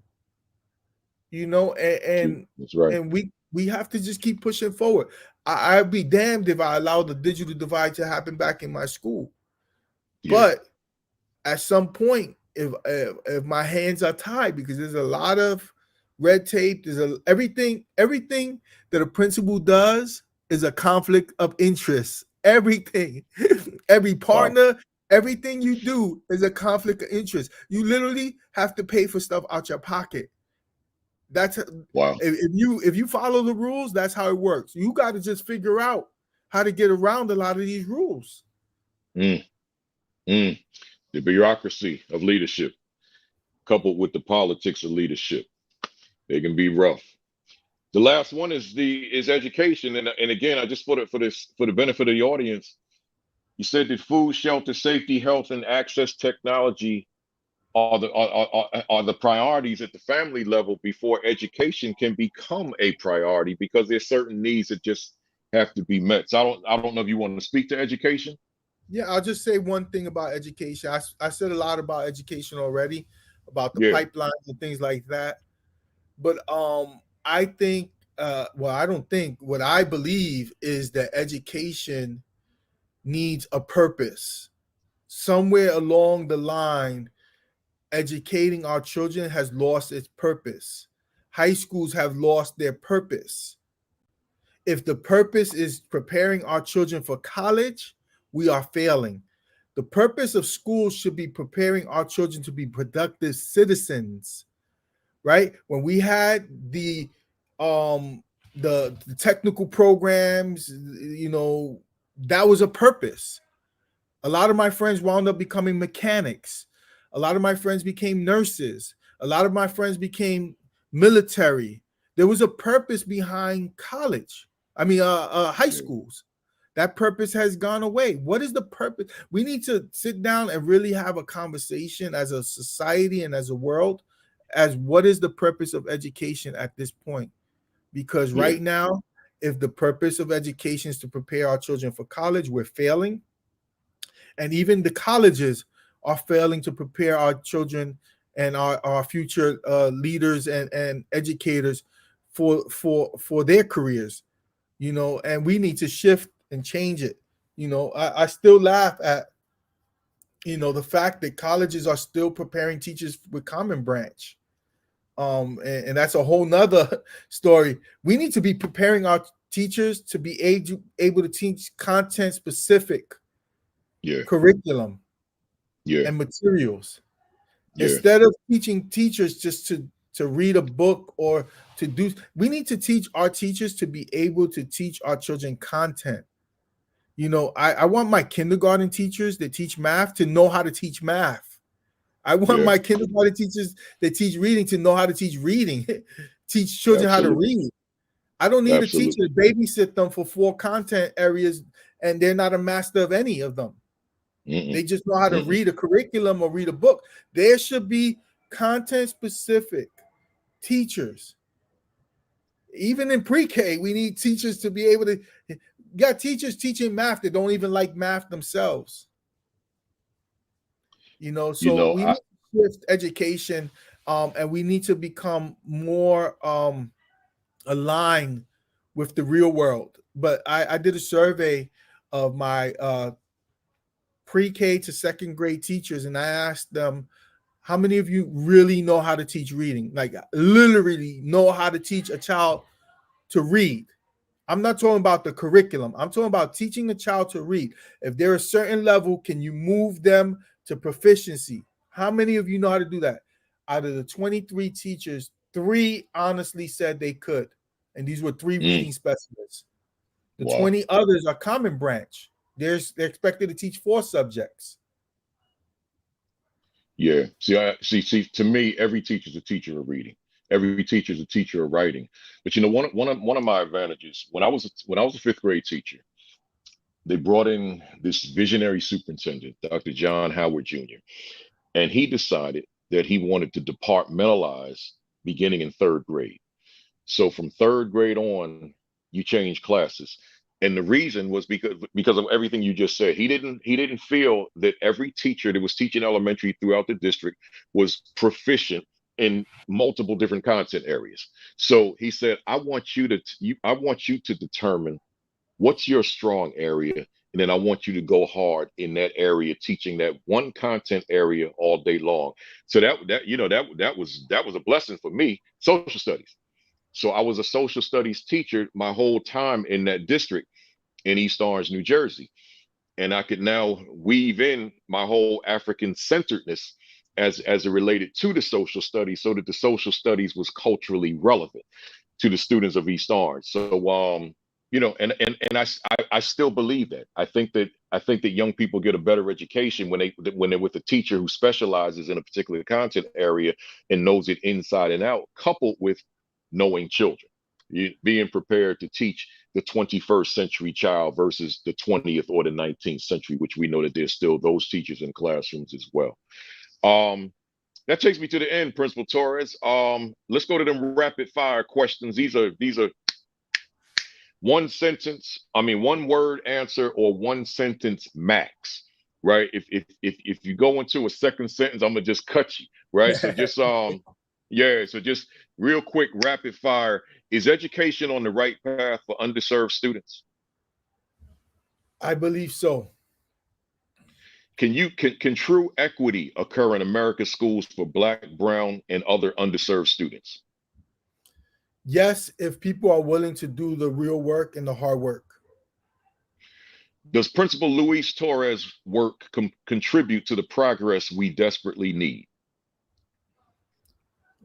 true. That's right. And we have to just keep pushing forward. I'd be damned if I allowed the digital divide to happen back in my school. Yeah, But at some point, if my hands are tied, because there's a lot of red tape, everything that a principal does is a conflict of interest. Everything, every wow, partner, everything you do is a conflict of interest. You literally have to pay for stuff out your pocket. That's wow. if you follow the rules, that's how it works. You got to just figure out how to get around a lot of these rules. Mm, mm. The bureaucracy of leadership coupled with the politics of leadership, they can be rough. The last one is education, and again, I just put it for the benefit of the audience. You said that food, shelter, safety, health, and access technology are the priorities at the family level before education can become a priority, because there's certain needs that just have to be met. So I don't know if you want to speak to education. Yeah, I'll just say one thing about education. I said a lot about education already, about the Yeah. pipelines and things like that. But I think, well, I don't think, what I believe is that education needs a purpose. Somewhere along the line, educating our children has lost its purpose. High schools have lost their purpose. If the purpose is preparing our children for college, we are failing. The purpose of school should be preparing our children to be productive citizens, right? When we had the technical programs, that was a purpose. A lot of my friends wound up becoming mechanics. A lot of my friends became nurses. A lot of my friends became military. There was a purpose behind college. High schools. That purpose has gone away. What is the purpose? We need to sit down and really have a conversation as a society and as a world, as what is the purpose of education at this point? Because right now, if the purpose of education is to prepare our children for college, we're failing. And even the colleges are failing to prepare our children and our future leaders and educators for their careers, and we need to shift and change it. I still laugh at, the fact that colleges are still preparing teachers with Common Branch. And that's a whole nother story. We need to be preparing our teachers to be able to teach content specific curriculum and materials, instead of teaching teachers just to read a book or to do. We need to teach our teachers to be able to teach our children content. I want my kindergarten teachers that teach math to know how to teach math. I want my kindergarten teachers that teach reading to know how to teach reading, teach children how to read. I don't need a teacher to babysit them for 4 content areas and they're not a master of any of them. They just know how to read a curriculum or read a book. There should be content specific teachers. Even in pre-K, we need teachers to be able to. Got teachers teaching math that don't even like math themselves. So we need to shift education, and we need to become more aligned with the real world. But I did a survey of my pre-K to second grade teachers, and I asked them, how many of you really know how to teach reading? Like literally know how to teach a child to read. I'm not talking about the curriculum. I'm talking about teaching a child to read. If they're a certain level, can you move them to proficiency? How many of you know how to do that? Out of the 23 teachers, 3 honestly said they could. And these were 3 reading specialists. The 20 others are Common Branch. They're expected to teach 4 subjects. Yeah. See, to me, every teacher is a teacher of reading. Every teacher is a teacher of writing. But one of my advantages, when I was a 5th grade teacher, they brought in this visionary superintendent, Dr. John Howard Jr., and he decided that he wanted to departmentalize beginning in 3rd grade. So from 3rd grade on, you change classes. And the reason was because of everything you just said. He didn't feel that every teacher that was teaching elementary throughout the district was proficient in multiple different content areas. So he said, I want you to determine what's your strong area, and then I want you to go hard in that area, teaching that one content area all day long. So that was a blessing for me. Social studies. So I was a social studies teacher my whole time in that district in East Orange, New Jersey. And I could now weave in my whole African centeredness as it related to the social studies, so that the social studies was culturally relevant to the students of East Orange. So and I still believe that. I think that young people get a better education when they're with a teacher who specializes in a particular content area and knows it inside and out, coupled with knowing children, being prepared to teach the 21st century child versus the 20th or the 19th century, which we know that there's still those teachers in classrooms as well. That takes me to the end, Principal Torres. Let's go to them rapid fire questions. These are one word answer or one sentence max. right? If you go into a second sentence, I'm gonna just cut you, right? So just yeah, so just real quick, rapid fire. Is education on the right path for underserved students? I believe so. Can true equity occur in America's schools for Black, Brown, and other underserved students? Yes, if people are willing to do the real work and the hard work. Does Principal Luis Torres' work contribute to the progress we desperately need?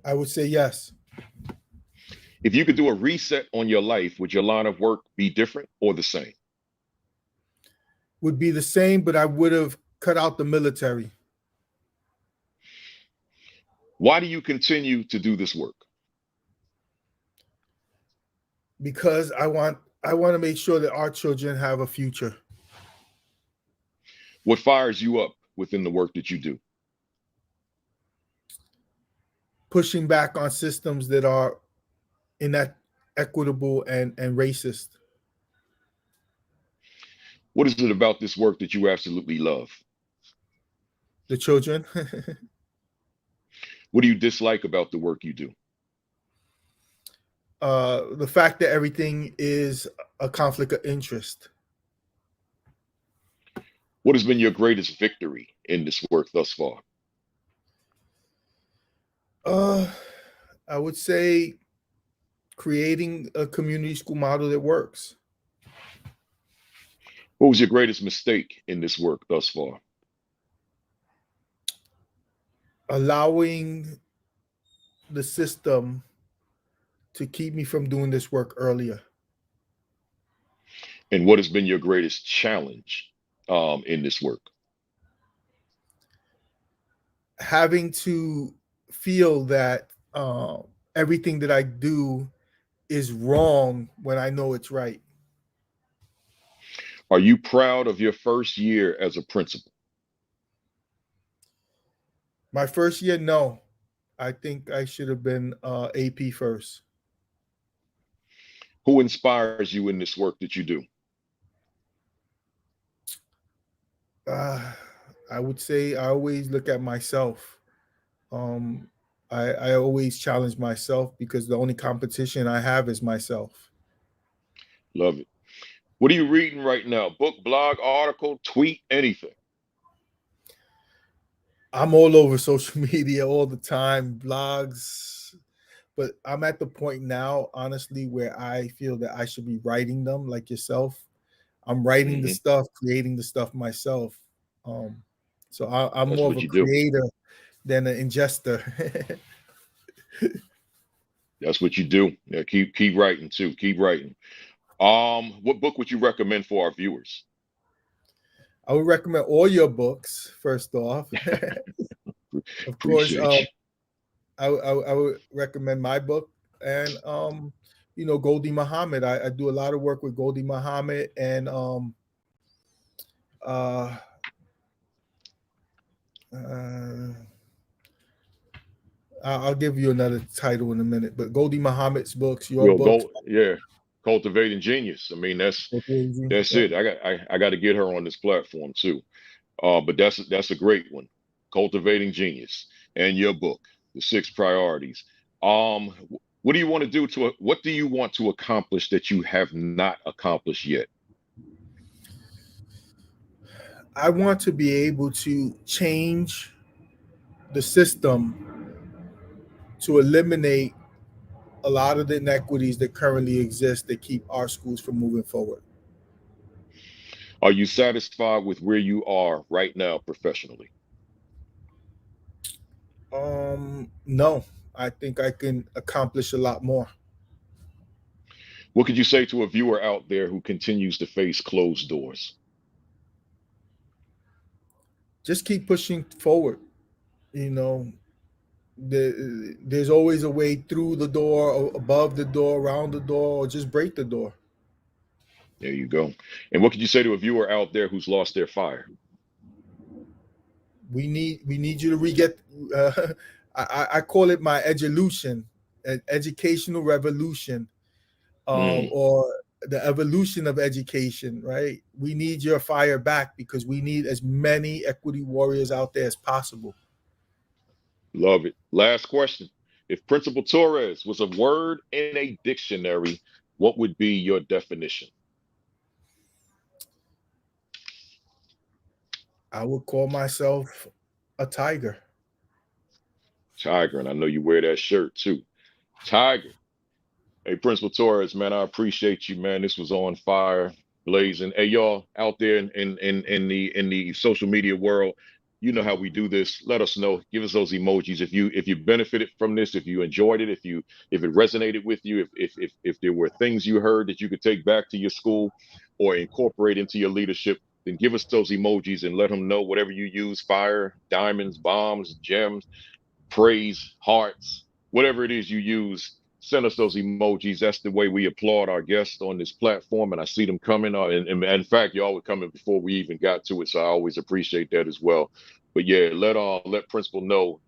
I would say yes. If you could do a reset on your life, would your line of work be different or the same? Would be the same, but I would have cut out the military. Why do you continue to do this work? Because I want to make sure that our children have a future. What fires you up within the work that you do? Pushing back on systems that are inequitable and racist. What is it about this work that you absolutely love? The children. What do you dislike about the work you do? The fact that everything is a conflict of interest. What has been your greatest victory in this work thus far? I would say creating a community school model that works. What was your greatest mistake in this work thus far? Allowing the system to keep me from doing this work earlier. And what has been your greatest challenge in this work? Having to feel that everything that I do is wrong when I know it's right. Are you proud of your first year as a principal? My first year, no. I think I should have been AP first. Who inspires you in this work that you do? I would say I always look at myself. I always challenge myself because the only competition I have is myself. Love it. What are you reading right now? Book, blog, article, tweet, anything? I'm all over social media all the time, blogs, but I'm at the point now, honestly, where I feel that I should be writing them like yourself. I'm writing the stuff, creating the stuff myself. So I'm That's more of what a you do. creator than an ingester. That's what you do. Yeah, keep writing too. Keep writing. What book would you recommend for our viewers? I would recommend all your books, first off. Of course, Appreciate you. I would recommend my book and Goldie Muhammad. I do a lot of work with Goldie Muhammad and I'll give you another title in a minute, but Goldie Muhammad's books, your books. Yeah, Cultivating Genius. I mean, that's it. I got to get her on this platform too. But that's a great one. Cultivating Genius and your book, The 6 Priorities. What do you want to accomplish that you have not accomplished yet? I want to be able to change the system to eliminate a lot of the inequities that currently exist that keep our schools from moving forward. Are you satisfied with where you are right now professionally? No, I think I can accomplish a lot more. What could you say to a viewer out there who continues to face closed doors? Just keep pushing forward. There's always a way through the door, or above the door, around the door, or just break the door. There you go. And what could you say to a viewer out there who's lost their fire? We need you to re-get. I call it my education, an educational revolution, or the evolution of education, right? We need your fire back because we need as many equity warriors out there as possible. Love it. Last question. If Principal Torres was a word in a dictionary, what would be your definition? I would call myself a tiger. Tiger, and I know you wear that shirt too. Tiger. Hey, Principal Torres, man, I appreciate you, man. This was on fire, blazing. Hey, y'all out there in the social media world, you know how we do this. Let us know. Give us those emojis if you benefited from this, if you enjoyed it, if it resonated with you, if there were things you heard that you could take back to your school or incorporate into your leadership. Then give us those emojis and let them know whatever you use: fire, diamonds, bombs, gems, praise, hearts, whatever it is you use. Send us those emojis. That's the way we applaud our guests on this platform. And I see them coming. And in fact, y'all were coming before we even got to it. So I always appreciate that as well. But yeah, let Principal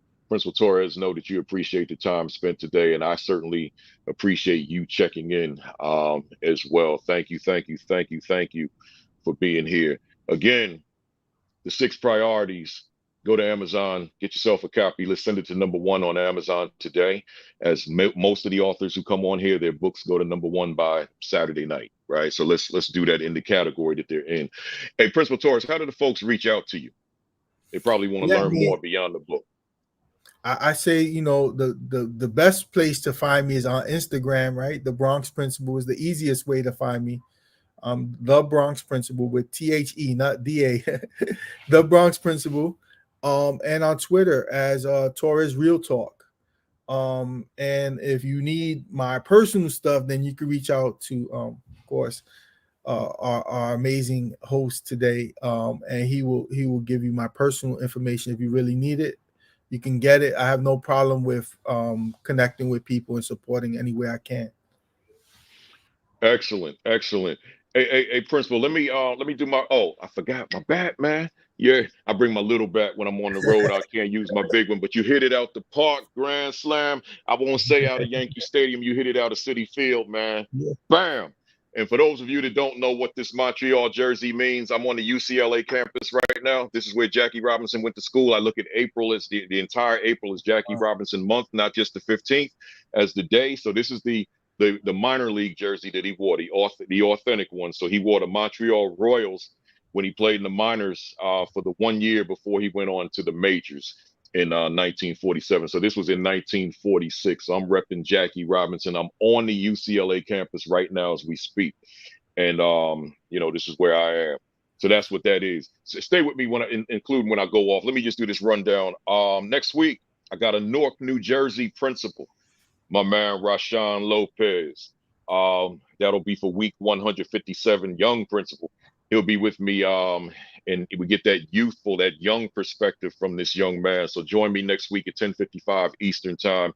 Torres know that you appreciate the time spent today. And I certainly appreciate you checking in as well. Thank you, thank you, thank you, thank you for being here. Again, the 6 priorities. Go to Amazon, get yourself a copy. Let's send it to #1 on Amazon today. As most of the authors who come on here, their books go to #1 by Saturday night, right? So let's do that in the category that they're in. Hey, Principal Torres, how do the folks reach out to you? They probably want to Yeah, learn more beyond the book. I say, the best place to find me is on Instagram, right? The Bronx Principal is the easiest way to find me. The Bronx Principal with THE, not DA. The Bronx Principal. And on Twitter as Torres Real Talk. And if you need my personal stuff, then you can reach out to, of course, our amazing host today, and he will give you my personal information if you really need it. You can get it. I have no problem with connecting with people and supporting any way I can. Excellent, excellent. Hey, Principal, let me do my. Oh, I forgot my bat, man. Yeah, I bring my little bat when I'm on the road. I can't use my big one, but you hit it out the park, grand slam. I won't say out of Yankee Stadium. You hit it out of Citi Field, man. Yeah. Bam. And for those of you that don't know what this Montreal jersey means, I'm on the UCLA campus right now. This is where Jackie Robinson went to school. I look at April as the entire April is Jackie Robinson month, not just the 15th as the day. So this is the minor league jersey that he wore, the authentic one. So he wore the Montreal Royals when he played in the minors for the 1 year before he went on to the majors in 1947. So this was in 1946. So I'm repping Jackie Robinson. I'm on the UCLA campus right now as we speak. And, this is where I am. So that's what that is. So stay with me including when I go off. Let me just do this rundown. Next week, I got a Newark, New Jersey principal, my man Rashawn Lopez. That'll be for week 157, young principal. He'll be with me, and we get that young perspective from this young man. So join me next week at 10:55 Eastern Time.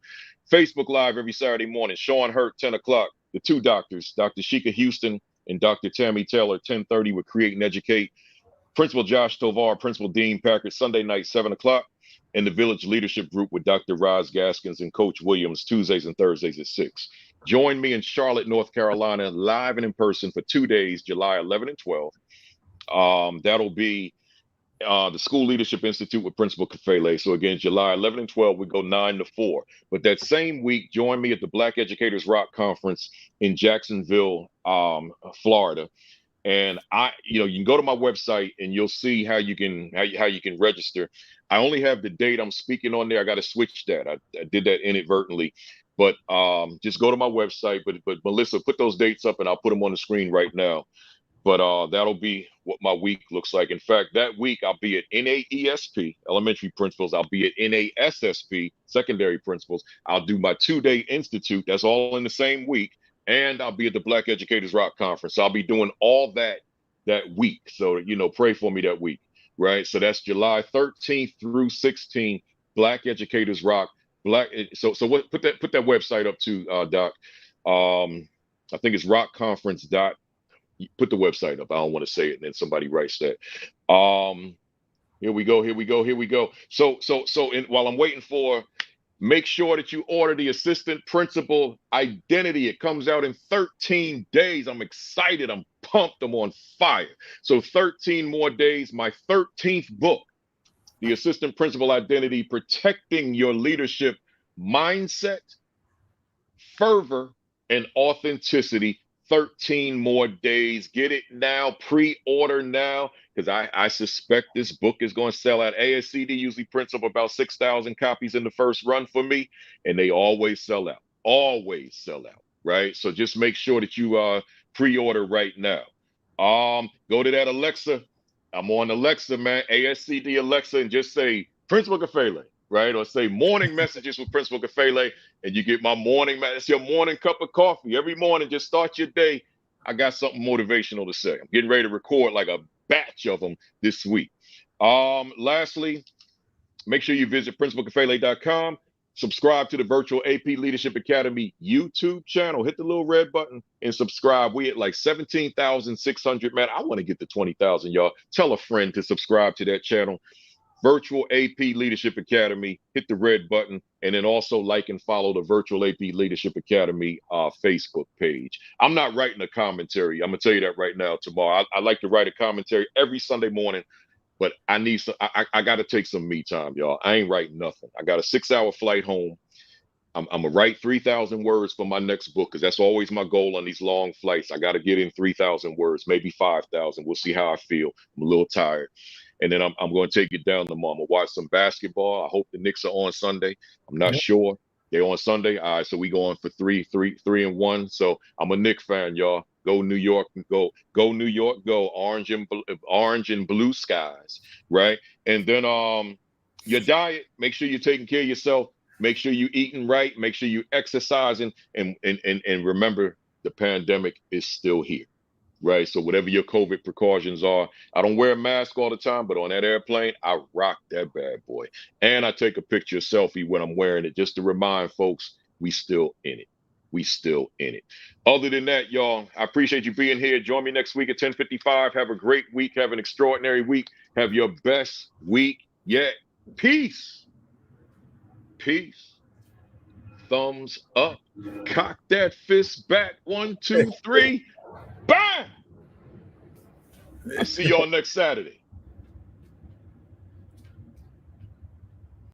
Facebook Live every Saturday morning. Sean Hurt, 10 o'clock. The 2 doctors, Dr. Sheikah Houston and Dr. Tammy Taylor, 10:30 with Create and Educate. Principal Josh Tovar, Principal Dean Packard, Sunday night, 7 o'clock. And the Village Leadership Group with Dr. Roz Gaskins and Coach Williams, Tuesdays and Thursdays at 6. Join me in Charlotte, North Carolina, live and in person for 2 days, July 11 and 12. That'll be the School Leadership Institute with Principal Kafele. So again, July 11 and 12, we go 9 to 4. But that same week, join me at the Black Educators Rock Conference in Jacksonville, Florida. And you can go to my website and you'll see how you can register. I only have the date I'm speaking on there. I got to switch that. I did that inadvertently, but just go to my website. But Melissa, put those dates up and I'll put them on the screen right now. But that'll be what my week looks like. In fact, that week I'll be at NAESP, elementary principals. I'll be at NASSP, secondary principals. I'll do my 2-day institute. That's all in the same week. And I'll be at the Black Educators Rock Conference. So I'll be doing all that week. So, pray for me that week, right? So that's July 13th through 16th, Black Educators Rock. So what? Put that website up too, Doc. I think it's rockconference. Put the website up. I don't want to say it and then somebody writes that. Here we go. So while I'm waiting for Make sure that you order the assistant principal identity. It comes out in 13 days. I'm excited. I'm pumped. I'm on fire. So 13 more days, my 13th book, the assistant principal identity, protecting your leadership mindset, fervor, and authenticity. 13 more days. Get it now. Pre-order now, because I suspect this book is going to sell out. ASCD usually prints up about 6,000 copies in the first run for me, and they always sell out. Always sell out, right? So just make sure that you pre-order right now. Go to that Alexa. I'm on Alexa, man. ASCD Alexa, and just say Principal Kafele, right? Or say morning messages with Principal Kafele, and you get my morning, man. It's your morning cup of coffee. Every morning, just start your day. I got something motivational to say. I'm getting ready to record like a batch of them this week. Lastly, make sure you visit principalkafele.com. Subscribe to the Virtual AP Leadership Academy YouTube channel. Hit the little red button and subscribe. We at like 17,600, man. I want to get to 20,000, y'all. Tell a friend to subscribe to that channel. Virtual AP Leadership Academy, hit the red button, and then also like and follow the Virtual AP Leadership Academy Facebook page. I'm not writing a commentary. I'm gonna tell you that right now. Tomorrow, I like to write a commentary every Sunday morning, but I need some. I got to take some me time, y'all. I ain't writing nothing. I got a 6-hour flight home. I'm gonna write 3,000 words for my next book, because that's always my goal on these long flights. I got to get in 3,000 words, maybe 5,000. We'll see how I feel. I'm a little tired. And then I'm going to take it down tomorrow. I'm going to watch some basketball. I hope the Knicks are on Sunday. I'm not sure. They're on Sunday. All right, so we going for 3-1. So I'm a Knicks fan, y'all. Go New York, go New York, go orange and blue skies, right? And then your diet, make sure you're taking care of yourself. Make sure you're eating right. Make sure you're exercising, and remember, the pandemic is still here. Right. So whatever your COVID precautions are, I don't wear a mask all the time, but on that airplane, I rock that bad boy. And I take a picture, selfie when I'm wearing it, just to remind folks we still in it. We still in it. Other than that, y'all, I appreciate you being here. Join me next week at 10:55. Have a great week. Have an extraordinary week. Have your best week yet. Peace. Peace. Thumbs up. Cock that fist back. 1, 2, 3. Bang! I'll see y'all next Saturday.